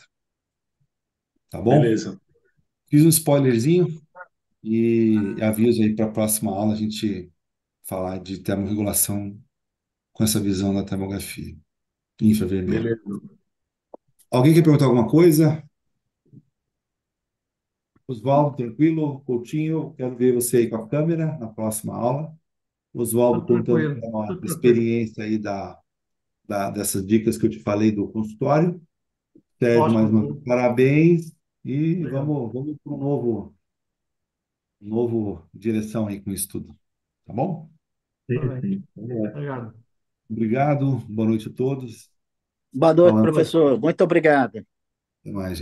tá bom? Beleza. Fiz um spoilerzinho e aviso aí para a próxima aula a gente falar de termorregulação com essa visão da termografia infravermelho. Beleza. Alguém quer perguntar alguma coisa? Oswaldo, tranquilo? Coutinho, quero ver você aí com a câmera na próxima aula. Oswaldo Tudo contando tranquilo, então a tudo tranquilo. experiência aí dessas dicas que eu te falei do consultório. Sérgio, mais Ótimo, uma vez, tudo. parabéns e Obrigado. vamos para um novo direção aí com isso tudo. Tá bom? Tudo bem. Vamos lá. Obrigado. Obrigado, boa noite a todos. Boa noite, Falando, Boa noite. professor. Muito obrigado. até mais, gente.